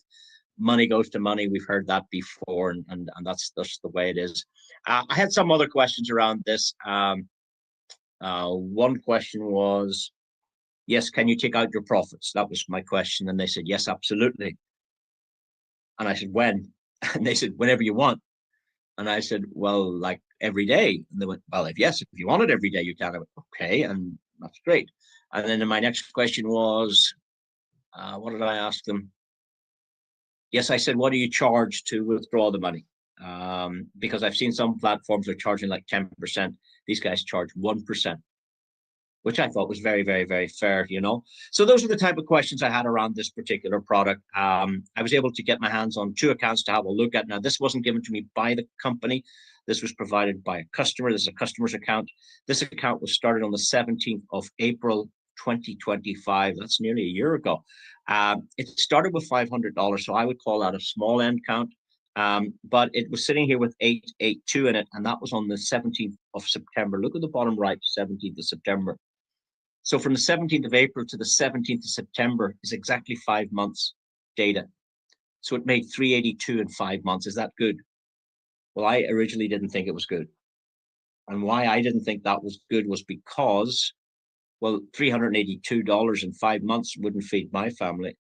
Money goes to money. We've heard that before, and that's the way it is. I had some other questions around this. One question was, yes, can you take out your profits? That was my question. And they said, yes, absolutely. And I said, when? And they said, whenever you want. And I said, well, like every day. And they went, well, if you want it every day, you can. I went, okay, and that's great. And then my next question was, what did I ask them? Yes, I said, what do you charge to withdraw the money? Because I've seen some platforms are charging like 10%. These guys charge 1%, which I thought was very, very, very fair, So those are the type of questions I had around this particular product. I was able to get my hands on 2 accounts to have a look at. Now, this wasn't given to me by the company. This was provided by a customer. This is a customer's account. This account was started on the 17th of April, 2025. That's nearly a year ago. It started with $500, so I would call that a small end count. But it was sitting here with 882 in it, and that was on the 17th of September. Look at the bottom right, 17th of September. So from the 17th of April to the 17th of September is exactly 5 months data. So it made 382 in 5 months. Is that good? Well, I originally didn't think it was good. And why I didn't think that was good was because, well, $382 in 5 months wouldn't feed my family.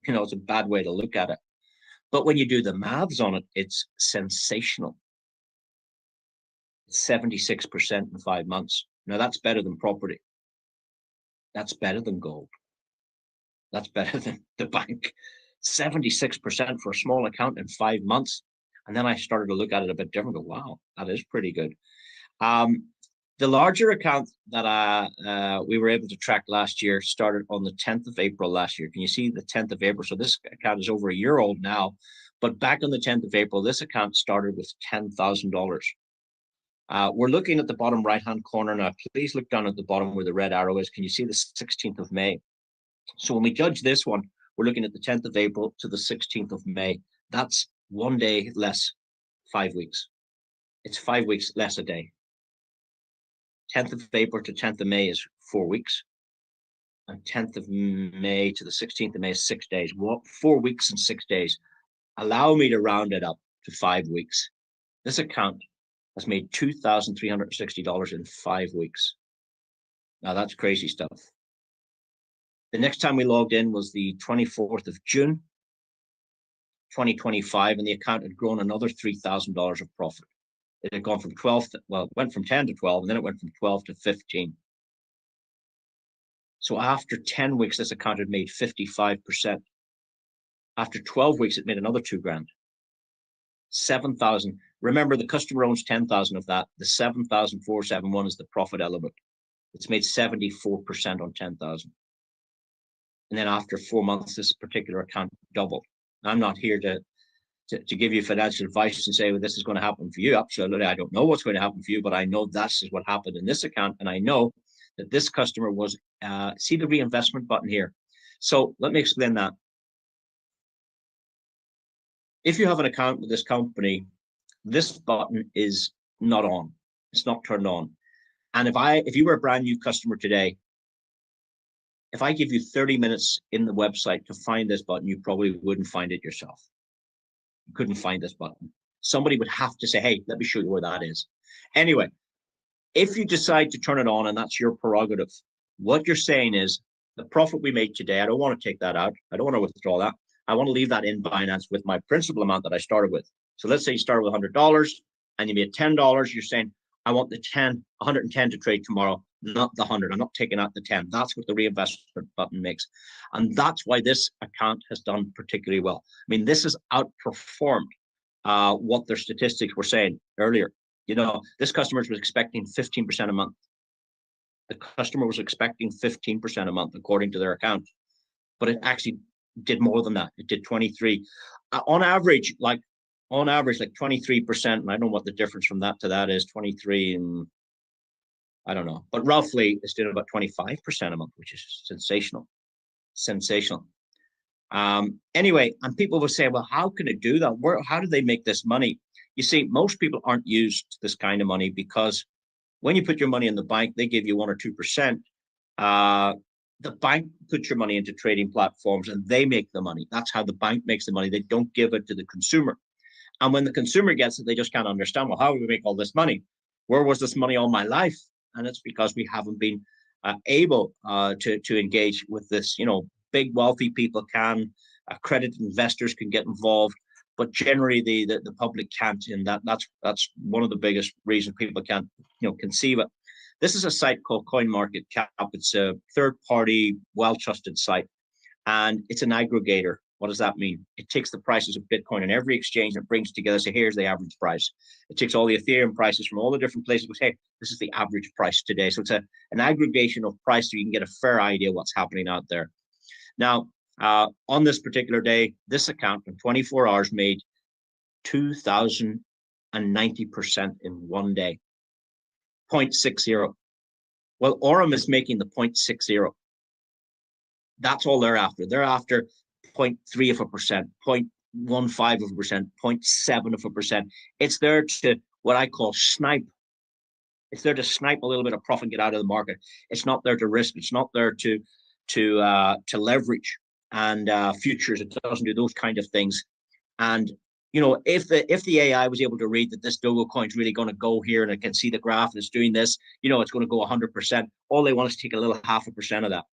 It's a bad way to look at it. But when you do the maths on it, it's sensational. It's 76% in 5 months. Now, that's better than property. That's better than gold. That's better than the bank. 76% for a small account in 5 months. And then I started to look at it a bit different. Wow, that is pretty good. The larger account that we were able to track last year started on the 10th of April last year. Can you see the 10th of April? So this account is over a year old now. But back on the 10th of April, this account started with $10,000. We're looking at the bottom right-hand corner now. Please look down at the bottom where the red arrow is. Can you see the 16th of May? So when we judge this one, we're looking at the 10th of April to the 16th of May. That's 1 day less, 5 weeks. It's 5 weeks less a day. 10th of April to 10th of May is 4 weeks. And 10th of May to the 16th of May is 6 days. What? 4 weeks and 6 days. Allow me to round it up to 5 weeks. This account has made $2,360 in 5 weeks. Now that's crazy stuff. The next time we logged in was the 24th of June, 2025, and the account had grown another $3,000 of profit. It had gone from 12 to, well, it went from 10 to 12, and then it went from 12 to 15. So after 10 weeks, this account had made 55%. After 12 weeks, it made another $2,000. 7,000. Remember, the customer owns 10,000 of that. The 7,471 is the profit element. It's made 74% on 10,000. And then after 4 months, this particular account doubled. I'm not here to give you financial advice and say, well, this is going to happen for you. Absolutely. I don't know what's going to happen for you, but I know that's what happened in this account. And I know that this customer was, see the reinvestment button here. So let me explain that. If you have an account with this company, this button is not on. It's not turned on. And if you were a brand new customer today, if I give you 30 minutes in the website to find this button, you probably wouldn't find it yourself. You couldn't find this button. Somebody would have to say, hey, let me show you where that is. Anyway, if you decide to turn it on and that's your prerogative, what you're saying is the profit we made today, I don't want to take that out. I don't want to withdraw that. I want to leave that in Binance with my principal amount that I started with. So let's say you started with $100 and you made $10. You're saying, I want the 110 to trade tomorrow, not the 100. I'm not taking out the 10. That's what the reinvestment button makes. And that's why this account has done particularly well. I mean, this has outperformed what their statistics were saying earlier. You know, this customer was expecting 15% a month. The customer was expecting 15% a month, according to their account. But it actually did more than that. It did 23. On average, like 23%. And I don't know what the difference from that to that is, 23 and I don't know. But roughly, it's doing about 25% a month, which is sensational. Sensational. Anyway, and people will say, well, how can it do that? How do they make this money? You see, most people aren't used to this kind of money because when you put your money in the bank, they give you 1 or 2%. The bank puts your money into trading platforms and they make the money. That's how the bank makes the money. They don't give it to the consumer. And when the consumer gets it, they just can't understand, well, how do we make all this money? Where was this money all my life? And it's because we haven't been able to engage with this. You know, big wealthy people can, accredited investors can get involved, but generally the public can't. And that's one of the biggest reasons people can't, conceive it. This is a site called CoinMarketCap. It's a third-party, well-trusted site, and it's an aggregator. What does that mean? It takes the prices of Bitcoin and every exchange and brings together, so here's the average price. It takes all the Ethereum prices from all the different places, goes, hey, this is the average price today. So it's an aggregation of price so you can get a fair idea what's happening out there. Now, on this particular day, this account in 24 hours made 2,090% in one day. 0.60. Well, Aurum is making the 0.60. That's all they're after. They're after 0.3%, 0.15%, 0.7%. It's there to what I call snipe. It's there to snipe a little bit of profit and get out of the market. It's not there to risk. It's not there to leverage and futures. It doesn't do those kind of things. And if the AI was able to read that this Dogo coin is really going to go here and it can see the graph and it's doing this, it's going to go 100%. All they want is to take a little 0.5% of that.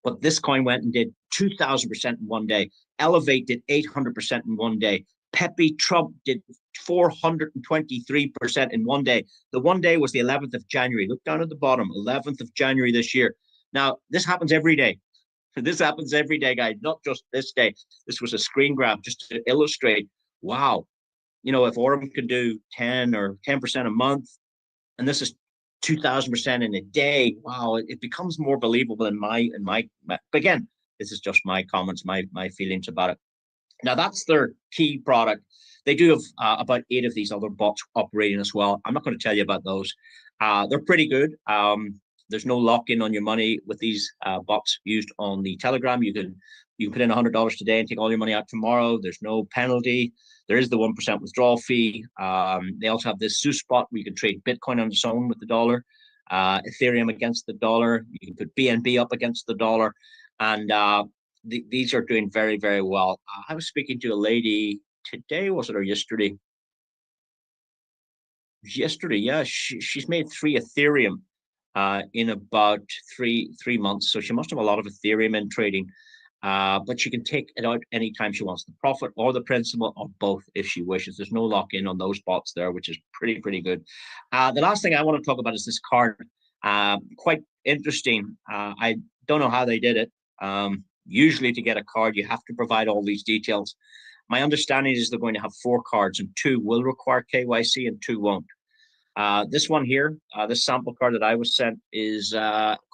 But this coin went and did 2,000% in one day. Elevate did 800% in one day. Pepe Trump did 423% in one day. The one day was the 11th of January. Look down at the bottom, 11th of January this year. Now, this happens every day. This happens every day, guys, not just this day. This was a screen grab just to illustrate, wow, if Aurum can do 10 or 10% a month, and this is 2,000% in a day, wow, it becomes more believable in my but again, this is just my comments, my feelings about it. Now, that's their key product. They do have about 8 of these other bots operating as well. I'm not going to tell you about those. They're pretty good. There's no lock-in on your money with these bots used on the Telegram. You can put in $100 today and take all your money out tomorrow. There's no penalty. There is the 1% withdrawal fee. They also have this Zeus spot where you can trade Bitcoin on its own with the dollar, Ethereum against the dollar. You can put BNB up against the dollar. And these are doing very, very well. I was speaking to a lady today, was it, or yesterday? Yesterday, yeah. She's made 3 Ethereum in about three months. So she must have a lot of Ethereum in trading. But she can take it out anytime she wants, the profit or the principal or both if she wishes. There's no lock-in on those bots there, which is pretty good. The last thing I want to talk about is this card. Quite interesting. I don't know how they did it. Usually to get a card, you have to provide all these details. My understanding is they're going to have 4 cards, and 2 will require KYC and 2 won't. This one here, this sample card that I was sent is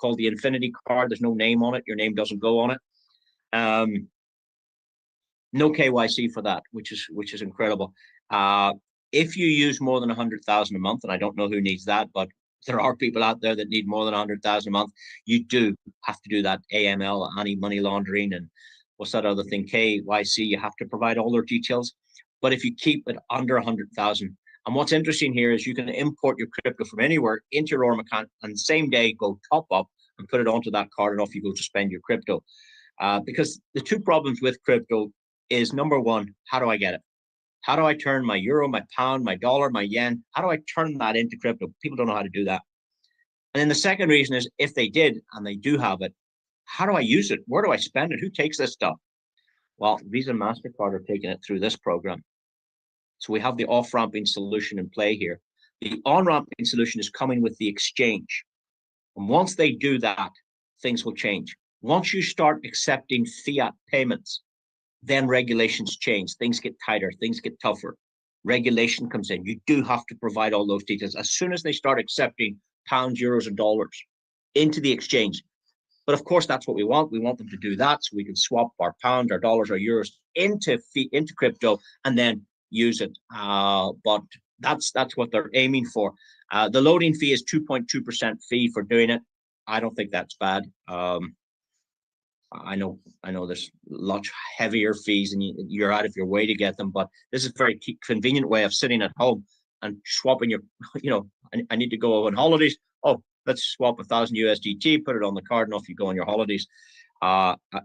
called the Infinity card. There's no name on it. Your name doesn't go on it. No KYC for that, which is incredible. If you use more than 100,000 a month, and I don't know who needs that, but there are people out there that need more than 100,000 a month, you do have to do that AML, anti-money laundering, and what's that other thing, KYC. You have to provide all their details. But if you keep it under 100,000, and what's interesting here is you can import your crypto from anywhere into your Aurum account, and the same day go top up and put it onto that card, and off you go to spend your crypto. Because the 2 problems with crypto is, number one, how do I get it? How do I turn my euro, my pound, my dollar, my yen? How do I turn that into crypto? People don't know how to do that. And then the second reason is, if they did, and they do have it, how do I use it? Where do I spend it? Who takes this stuff? Well, Visa and MasterCard are taking it through this program. So we have the off-ramping solution in play here. The on-ramping solution is coming with the exchange. And once they do that, things will change. Once you start accepting fiat payments, then regulations change. Things get tighter. Things get tougher. Regulation comes in. You do have to provide all those details as soon as they start accepting pounds, euros, and dollars into the exchange. But of course, that's what we want. We want them to do that so we can swap our pounds, our dollars, our euros into crypto and then use it. But that's what they're aiming for. The loading fee is 2.2% fee for doing it. I don't think that's bad. I know there's much heavier fees and you're out of your way to get them, but this is a very convenient way of sitting at home and swapping your, I need to go on holidays. Oh, let's swap 1,000 USDT, put it on the card, and off you go on your holidays.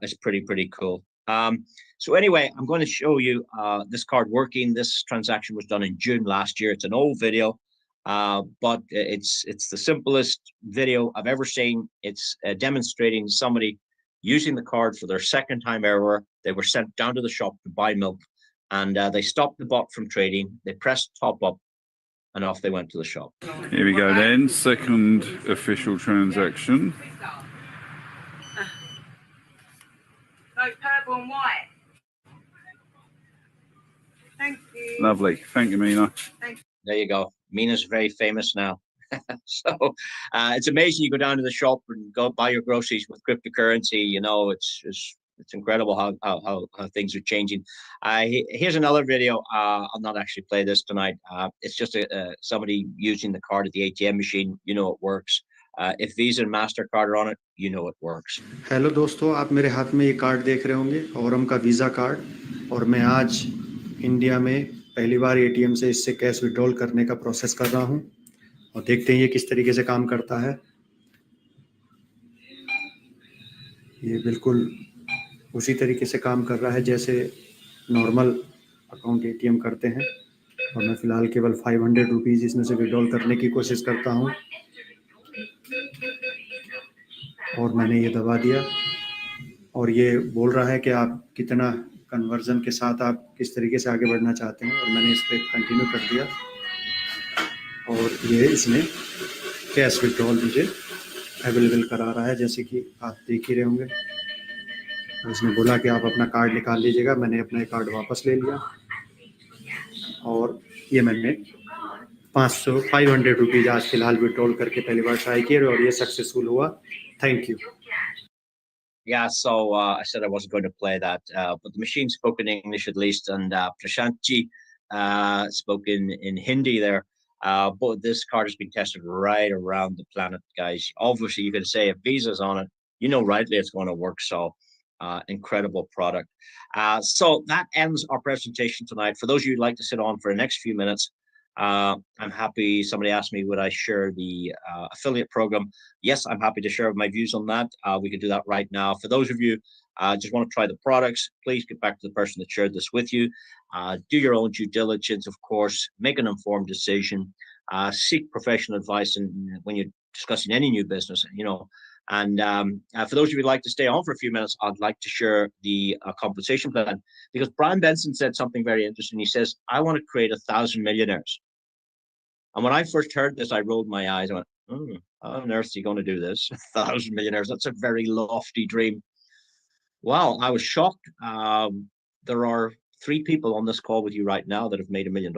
It's pretty cool. So anyway, I'm going to show you this card working. This transaction was done in June last year. It's an old video, but it's the simplest video I've ever seen. It's demonstrating somebody using the card for their second time ever. They were sent down to the shop to buy milk, and they stopped the bot from trading. They pressed top up, and off they went to the shop. Here we go then, second official transaction. No, purple and white. Thank you. Lovely. Thank you, Mina. There you go. Mina's very famous now. So it's amazing. You go down to the shop and go buy your groceries with cryptocurrency. It's incredible how things are changing. Here's another video. I'll not actually play this tonight. It's just somebody using the card at the ATM machine. You know it works. If Visa and MasterCard are on it, you know it works. Hello दोस्तों, आप मेरे हाथ में ये card देख रहे होंगे, Aurum का वीज़ा कार्ड, और मैं आज इंडिया में पहली बार एटीएम से इससे कैश विड्रॉल करने का प्रोसेस कर रहा हूं, और देखते हैं ये किस तरीके से काम करता है। ये बिल्कुल उसी तरीके से काम कर रहा है जैसे नॉर्मल अकाउंट एटीएम करते हैं, और मैं फ़िलहाल केवल 500 रुपीज़ इसमें से विड्रॉल करने की कोशिश करता हूं, और मैंने ये दबा दिया, और ये बोल रहा है कि आप कितना कन्वर्जन के साथ आप किस तरीके से आगे बढ़ना चाहते हैं, और मैंने इस पर कंटिन्यू कर दिया, और ये इसमें कैश विड्रॉल मुझे अवेलेबल करा रहा है, जैसे कि आप देख ही रहे होंगे। उसने बोला कि आप अपना कार्ड निकाल लीजिएगा। मैंने अपना कार्ड वापस ले लिया, और ये मैंने 500 रुपीज़ आज फिलहाल विड्रॉल करके पहली बार ट्राई किया, और ये सक्सेसफुल हुआ। Thank you. Yeah, so I said I wasn't going to play that, but the machine spoke in English at least, and Prashantji spoke in Hindi there. But this card has been tested right around the planet, guys. Obviously, you can say if Visa's on it, you know rightly it's going to work. So Incredible product. So that ends our presentation tonight. For those of you who'd like to sit on for the next few minutes, I'm happy. Somebody asked me, would I share the affiliate program? Yes, I'm happy to share my views on that. We can do that right now. For those of you just want to try the products, please get back to the person that shared this with you. Do your own due diligence, of course, make an informed decision, seek professional advice when you're discussing any new business, And for those of you who'd like to stay on for a few minutes, I'd like to share the compensation plan, because Bryan Benson said something very interesting. He says, I want to create 1,000 millionaires. And when I first heard this, I rolled my eyes. I went, how on earth is he going to do this? 1,000 millionaires. That's a very lofty dream. Well, I was shocked. There are 3 people on this call with you right now that have made $1 million.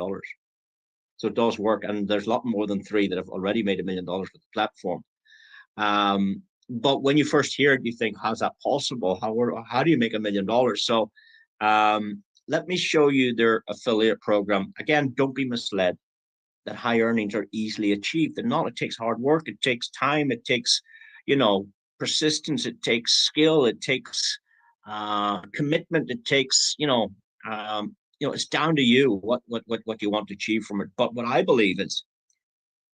So it does work. And there's a lot more than 3 that have already made $1 million with the platform. But when you first hear it, you think, how's that possible? How do you make $1 million? So let me show you their affiliate program. Again, don't be misled that high earnings are easily achieved. They're not. It takes hard work. It takes time. It takes, persistence. It takes skill. It takes commitment. It takes, it's down to you what you want to achieve from it. But what I believe is,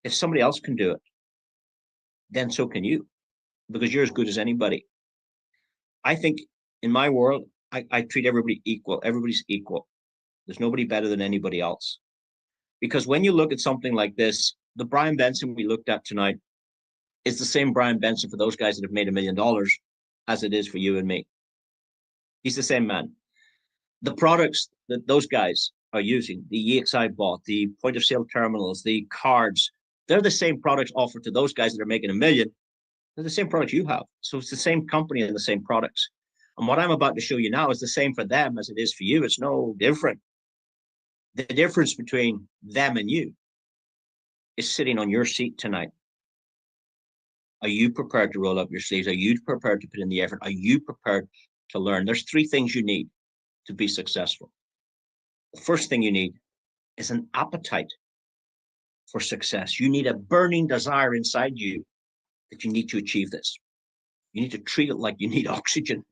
if somebody else can do it, then so can you, because you're as good as anybody. I think in my world, I treat everybody equal. Everybody's equal. There's nobody better than anybody else. Because when you look at something like this, the Bryan Benson we looked at tonight is the same Bryan Benson for those guys that have made $1 million as it is for you and me. He's the same man. The products that those guys are using, the EXI bot, the point of sale terminals, the cards, they're the same products offered to those guys that are making $1 million. They're the same products you have. So it's the same company and the same products. And what I'm about to show you now is the same for them as it is for you. It's no different. The difference between them and you is sitting on your seat tonight. Are you prepared to roll up your sleeves? Are you prepared to put in the effort? Are you prepared to learn? There's 3 things you need to be successful. The first thing you need is an appetite for success. You need a burning desire inside you that you need to achieve this. You need to treat it like you need oxygen.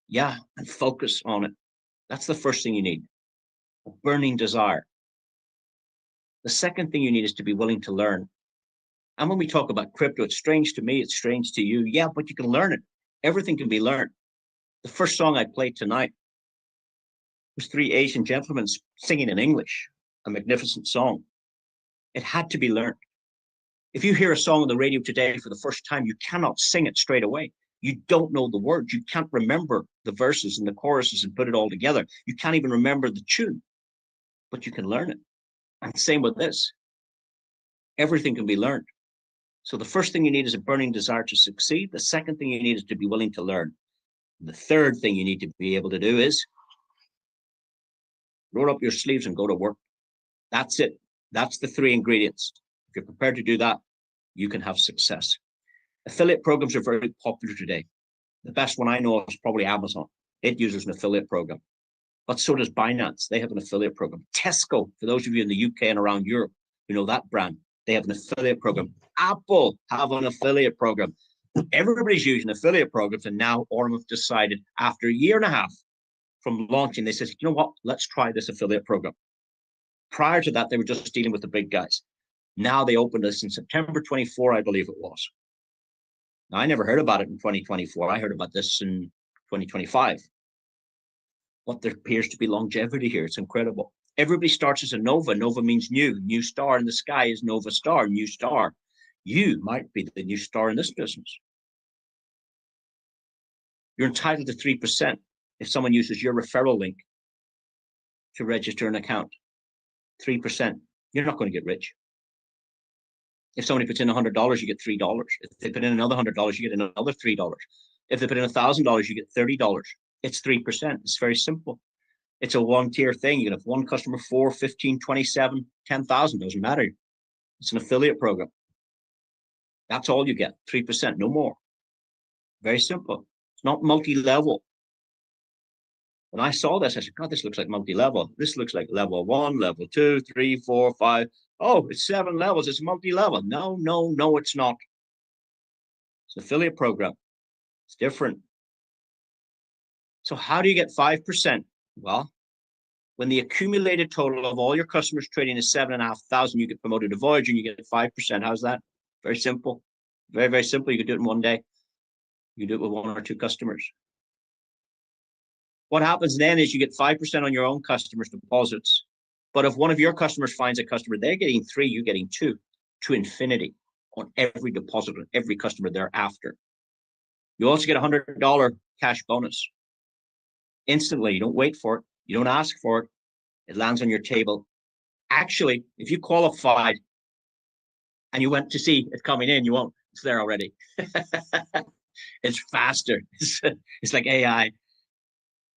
Yeah, and focus on it. That's the first thing you need. A burning desire. The second thing you need is to be willing to learn. And when we talk about crypto, it's strange to me, it's strange to you. Yeah, but you can learn it. Everything can be learned. The first song I played tonight was 3 Asian gentlemen singing in English, a magnificent song. It had to be learned. If you hear a song on the radio today for the first time, you cannot sing it straight away. You don't know the words. You can't remember the verses and the choruses and put it all together. You can't even remember the tune, but you can learn it. And same with this. Everything can be learned. So the first thing you need is a burning desire to succeed. The second thing you need is to be willing to learn. The third thing you need to be able to do is roll up your sleeves and go to work. That's it. That's the 3 ingredients. If you're prepared to do that, you can have success. Affiliate programs are very popular today. The best one I know is probably Amazon. It uses an affiliate program. But so does Binance. They have an affiliate program. Tesco, for those of you in the UK and around Europe, you know that brand. They have an affiliate program. Apple have an affiliate program. Everybody's using affiliate programs, and now Aurum have decided, after a year and a half from launching, they said, you know what, let's try this affiliate program. Prior to that, they were just dealing with the big guys. Now they opened this in September 24, I believe it was. Now, I never heard about it in 2024. I heard about this in 2025. But there appears to be longevity here. It's incredible. Everybody starts as a nova. Nova means new. New star in the sky is nova star, new star. You might be the new star in this business. You're entitled to 3% if someone uses your referral link to register an account. 3%. You're not going to get rich. If somebody puts in $100, you get $3. If they put in another $100, you get another $3. If they put in $1,000, you get $30. It's 3%. It's very simple. It's a one-tier thing. You can have one customer, 4, 15, 27, 10,000. Doesn't matter. It's an affiliate program. That's all you get. 3%, no more. Very simple. It's not multi-level. When I saw this, I said, God, this looks like multi-level. This looks like level 1, level 2, 3, 4, 5. Oh, it's 7 levels. It's multi-level. No, no, no, it's not. It's an affiliate program. It's different. So how do you get 5%? Well, when the accumulated total of all your customers trading is 7,500, you get promoted to Voyager and you get 5%. How's that? Very simple. Very, very simple. You can do it in one day. You do it with 1 or 2 customers. What happens then is you get 5% on your own customers' deposits. But if one of your customers finds a customer, they're getting 3, you're getting 2 to infinity on every deposit on every customer thereafter. You also get a $100 cash bonus instantly. You don't wait for it. You don't ask for it. It lands on your table. Actually, if you qualified and you went to see it coming in, you won't. It's there already. It's faster. It's like AI.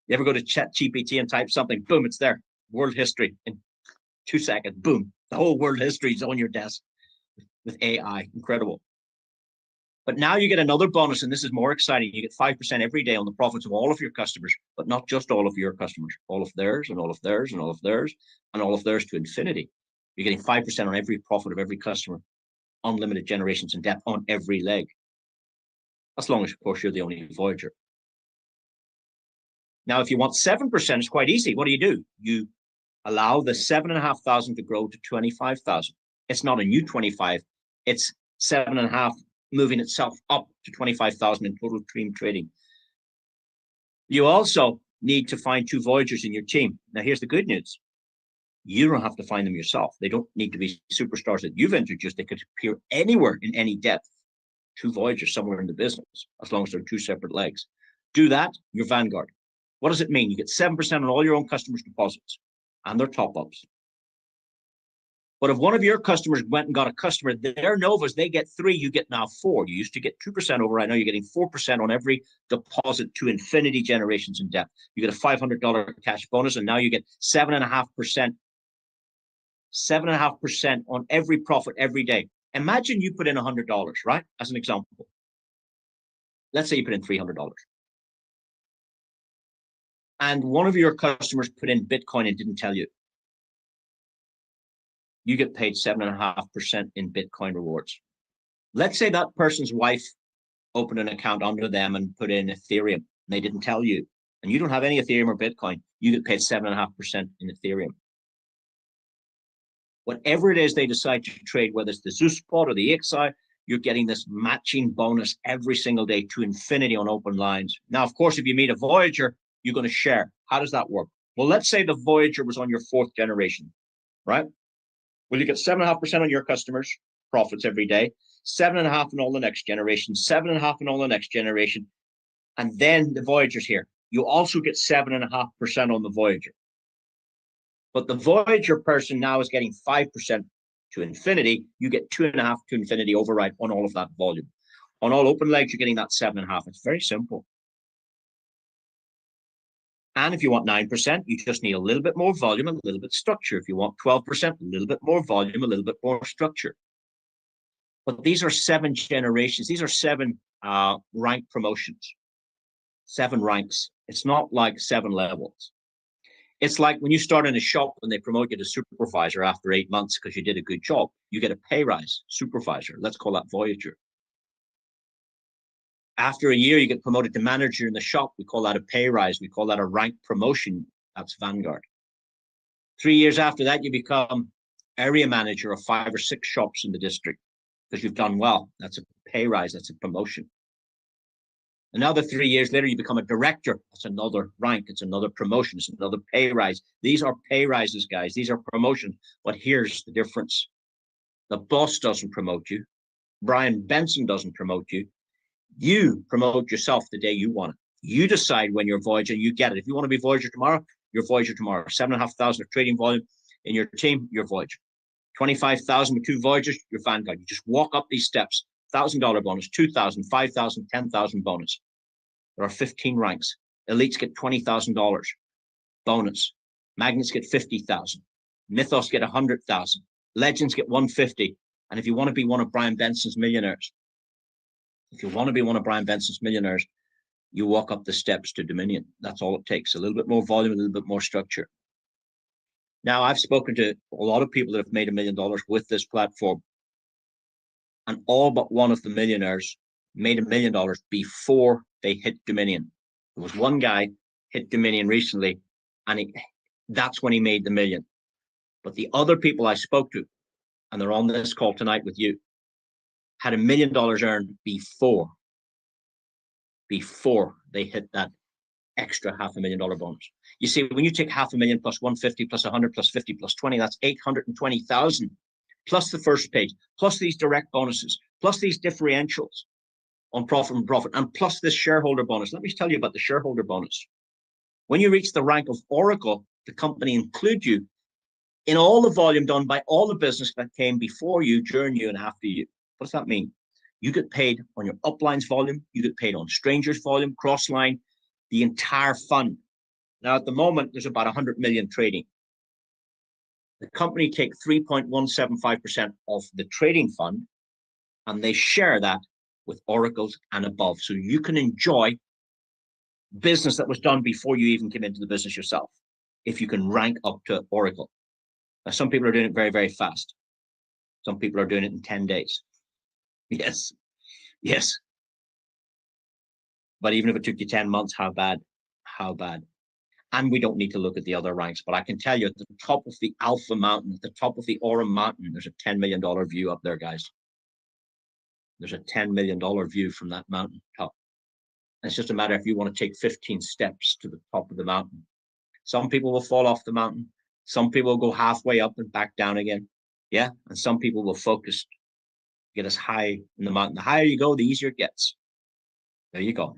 You ever go to ChatGPT and type something? Boom, it's there. World history in 2 seconds. Boom, the whole world history is on your desk with AI. Incredible. But now you get another bonus, and this is more exciting. You get 5% every day on the profits of all of your customers, but not just all of your customers, all of theirs and all of theirs and all of theirs and all of theirs to infinity. You're getting 5% on every profit of every customer, unlimited generations in depth on every leg. As long as, of course, you're the only Voyager. Now, if you want 7%, it's quite easy. What do? You allow the 7,500 to grow to 25,000. It's not a new 25. It's 7.5 moving itself up to 25,000 in total dream trading. You also need to find 2 Voyagers in your team. Now, here's the good news. You don't have to find them yourself. They don't need to be superstars that you've introduced. They could appear anywhere in any depth. 2 Voyagers somewhere in the business, as long as they're 2 separate legs. Do that, you're Vanguard. What does it mean? You get 7% on all your own customers' deposits and their top-ups. But if one of your customers went and got a customer, their Novas, they get 3, you get now 4. You used to get 2% over, right now you're getting 4% on every deposit to infinity generations in depth. You get a $500 cash bonus, and now you get 7.5%. 7.5% on every profit every day. Imagine you put in $100, right? As an example. Let's say you put in $300. And one of your customers put in Bitcoin and didn't tell you. You get paid 7.5% in Bitcoin rewards. Let's say that person's wife opened an account under them and put in Ethereum, and they didn't tell you, and you don't have any Ethereum or Bitcoin, you get paid 7.5% in Ethereum. Whatever it is they decide to trade, whether it's the Zeus spot or the EXI, you're getting this matching bonus every single day to infinity on open lines. Now, of course, if you meet a Voyager, you're going to share. How does that work? Well, let's say the Voyager was on your 4th generation, right? Well, you get 7.5% on your customers' profits every day, 7.5% in all the next generation, 7.5% in all the next generation, and then the Voyager's here. You also get 7.5% on the Voyager. But the Voyager person now is getting 5% to infinity. You get 2.5 to infinity override on all of that volume. On all open legs, you're getting that 7.5. It's very simple. And if you want 9%, you just need a little bit more volume, a little bit structure. If you want 12%, a little bit more volume, a little bit more structure. But these are 7 generations. These are 7 rank promotions, 7 ranks. It's not like 7 levels. It's like when you start in a shop and they promote you to supervisor after 8 months because you did a good job. You get a pay rise, supervisor. Let's call that Voyager. After a year, you get promoted to manager in the shop. We call that a pay rise. We call that a rank promotion. That's Vanguard. 3 years after that, you become area manager of 5 or 6 shops in the district because you've done well. That's a pay rise. That's a promotion. Another 3 years later, you become a director. That's another rank. It's another promotion. It's another pay rise. These are pay rises, guys. These are promotions. But here's the difference. The boss doesn't promote you. Bryan Benson doesn't promote you. You promote yourself the day you want it. You decide when you're Voyager, you get it. If you want to be Voyager tomorrow, you're Voyager tomorrow. 7,500 of trading volume in your team, you're Voyager. 25,000 with 2 Voyagers, you're Vanguard. You just walk up these steps. $1,000 bonus, 2,000, 5,000, 10,000 bonus. There are 15 ranks. Elites get $20,000 bonus. Magnets get 50,000. Mythos get 100,000. Legends get 150. And if you want to be one of Bryan Benson's millionaires, you walk up the steps to Dominion. That's all it takes. A little bit more volume, a little bit more structure. Now, I've spoken to a lot of people that have made $1 million with this platform. And all but one of the millionaires made $1 million before they hit Dominion. There was one guy, hit Dominion recently, and that's when he made the million. But the other people I spoke to, and they're on this call tonight with you, had $1 million earned before they hit that extra $500,000 bonus. You see, when you take $500,000 plus 150 plus 100 plus 50 plus 20, that's 820,000 plus the first page, plus these direct bonuses, plus these differentials on profit and profit, and plus this shareholder bonus. Let me tell you about the shareholder bonus. When you reach the rank of Oracle, the company include you in all the volume done by all the business that came before you, during you, and after you. What does that mean? You get paid on your uplines volume, you get paid on strangers volume, crossline, the entire fund. Now, at the moment, there's about 100 million trading. The company take 3.175% of the trading fund, and they share that with Oracles and above. So you can enjoy business that was done before you even came into the business yourself, if you can rank up to Oracle. Now, some people are doing it very, very fast. Some people are doing it in 10 days. Yes. But even if it took you 10 months, how bad? How bad? And we don't need to look at the other ranks, but I can tell you at the top of the Alpha Mountain, at the top of the Aurum Mountain, there's a $10 million view up there, guys. There's a $10 million view from that mountain top. And it's just a matter if you want to take 15 steps to the top of the mountain. Some people will fall off the mountain. Some people will go halfway up and back down again. Yeah. And some people will focus, get as high in the mountain. The higher you go, the easier it gets. There you go.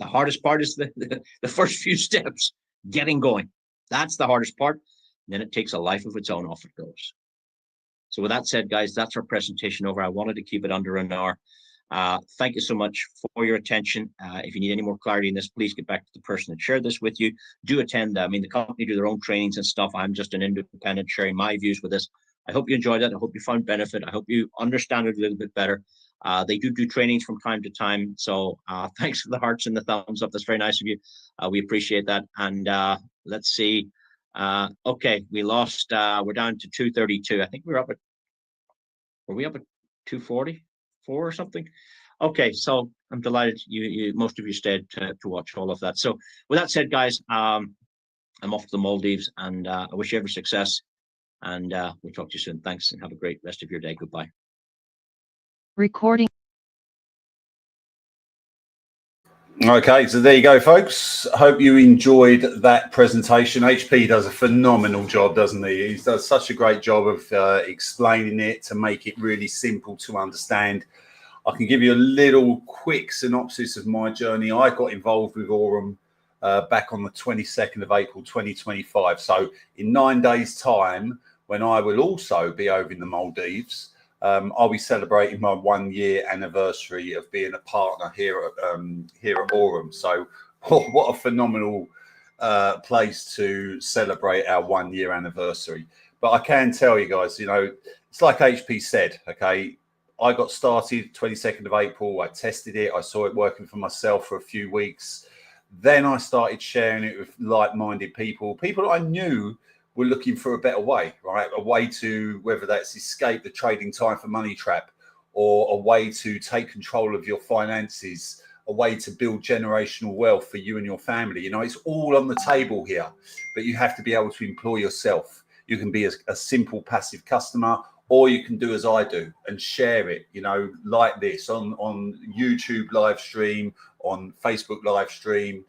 The hardest part is the first few steps, getting going. That's the hardest part. And then it takes a life of its own, off it goes. So with that said, guys, that's our presentation over. I wanted to keep it under an hour. Thank you so much for your attention. If you need any more clarity in this, please get back to the person that shared this with you. Do attend. I mean, the company do their own trainings and stuff. I'm just an independent sharing my views with this. I hope you enjoyed it. I hope you found benefit. I hope you understand it a little bit better. They do trainings from time to time. So thanks for the hearts and the thumbs up. That's very nice of you. We appreciate that. And let's see. Okay, we lost. We're down to 232. I think were we up at 244 or something? Okay, so I'm delighted you most of you stayed to watch all of that. So with that said, guys, I'm off to the Maldives, and I wish you every success. And we'll talk to you soon. Thanks, and have a great rest of your day. Goodbye. Recording. Okay, so there you go, folks. Hope you enjoyed that presentation. HP does a phenomenal job, doesn't he? He does such a great job of explaining it to make it really simple to understand. I can give you a little quick synopsis of my journey. I got involved with Aurum back on the 22nd of April 2025. So in 9 days' time, when I will also be over in the Maldives, I'll be celebrating my 1 year anniversary of being a partner here at Aurum. So what a phenomenal place to celebrate our 1 year anniversary. But I can tell you guys, you know, it's like HP said, okay, I got started 22nd of April. I tested it. I saw it working for myself for a few weeks. Then I started sharing it with like-minded people that I knew were looking for a better way, right? A way to, whether that's escape the trading time for money trap, or a way to take control of your finances, a way to build generational wealth for you and your family. You know, it's all on the table here, but you have to be able to employ yourself. You can be a simple passive customer, or you can do as I do and share it, you know, like this on YouTube live stream, on Facebook live stream,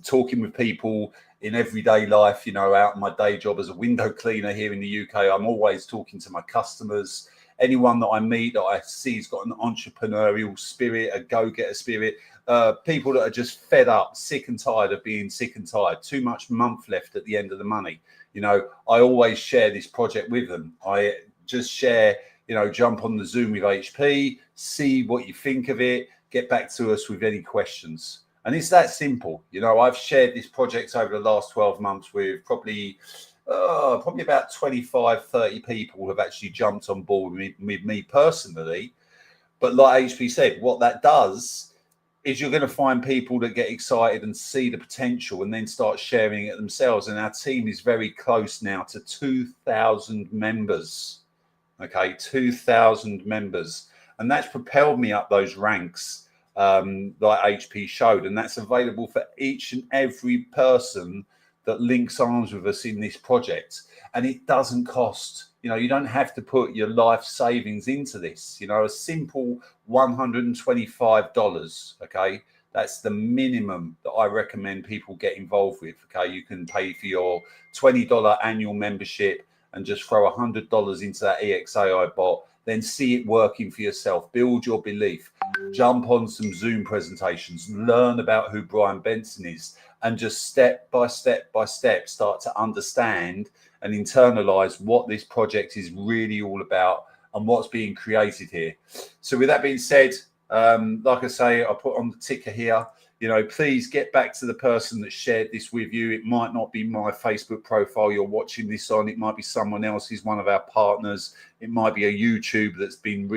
talking with people in everyday life, you know, out in my day job as a window cleaner here in the UK. I'm always talking to my customers. Anyone that I meet that I see has got an entrepreneurial spirit, a go-getter spirit, people that are just fed up, sick and tired of being sick and tired, too much month left at the end of the money. You know, I always share this project with them. I just share, you know, jump on the Zoom with HP, see what you think of it, get back to us with any questions. And it's that simple. You know, I've shared this project over the last 12 months with probably about 25, 30 people who have actually jumped on board with me personally. But like HP said, what that does is you're going to find people that get excited and see the potential and then start sharing it themselves. And our team is very close now to 2,000 members. Okay, 2,000 members. And that's propelled me up those ranks like HP showed, and that's available for each and every person that links arms with us in this project. And it doesn't cost. You don't have to put your life savings into this. A simple $125, okay? That's the minimum that I recommend people get involved with, okay? You can pay for your $20 annual membership and just throw $100 into that EXAI bot, then see it working for yourself. Build your belief. Jump on some Zoom presentations. Learn about who Bryan Benson is, and just step by step by step start to understand and internalize what this project is really all about and what's being created here. So with that being said, like I say, I put on the ticker here, please get back to the person that shared this with you. It might not be my Facebook profile you're watching this on. It might be someone else's, one of our partners. It might be a YouTube that's been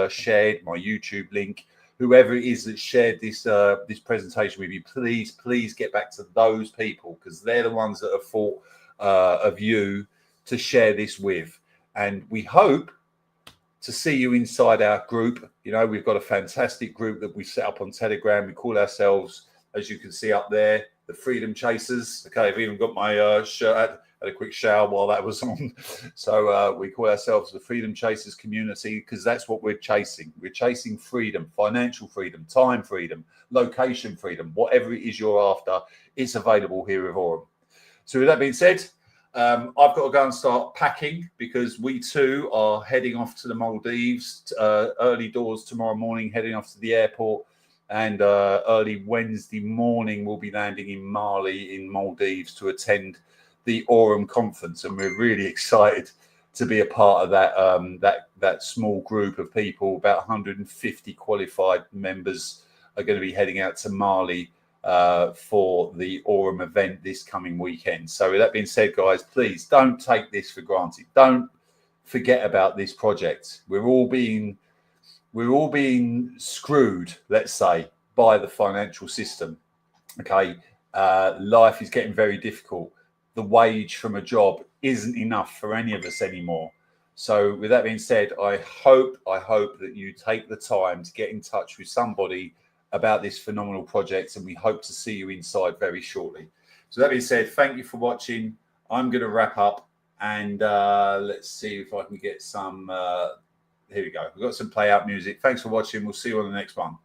shared, my YouTube link. Whoever it is that shared this this presentation with you, please get back to those people, because they're the ones that have thought of you to share this with. And we hope to see you inside our group. We've got a fantastic group that we set up on Telegram. We call ourselves, as you can see up there, the Freedom Chasers. Okay, I've even got my shirt. Had a quick shower while that was on. So we call ourselves the Freedom Chasers community, because that's what we're chasing. We're chasing freedom, financial freedom, time freedom, location freedom, whatever it is you're after, it's available here with Aurum. So with that being said, I've got to go and start packing, because we too are heading off to the Maldives, early doors tomorrow morning, heading off to the airport. And early Wednesday morning, we'll be landing in Mali in Maldives to attend the Aurum conference, and we're really excited to be a part of that that small group of people. About 150 qualified members are going to be heading out to Mali for the Aurum event this coming weekend. So with that being said, guys, please don't take this for granted. Don't forget about this project. We're all being screwed, let's say, by the financial system. Okay, life is getting very difficult. The wage from a job isn't enough for any of us anymore. So with that being said, I hope that you take the time to get in touch with somebody about this phenomenal project, and we hope to see you inside very shortly. So that being said, thank you for watching. I'm going to wrap up, and let's see if I can get some here we go. We've got some play out music. Thanks for watching. We'll see you on the next one.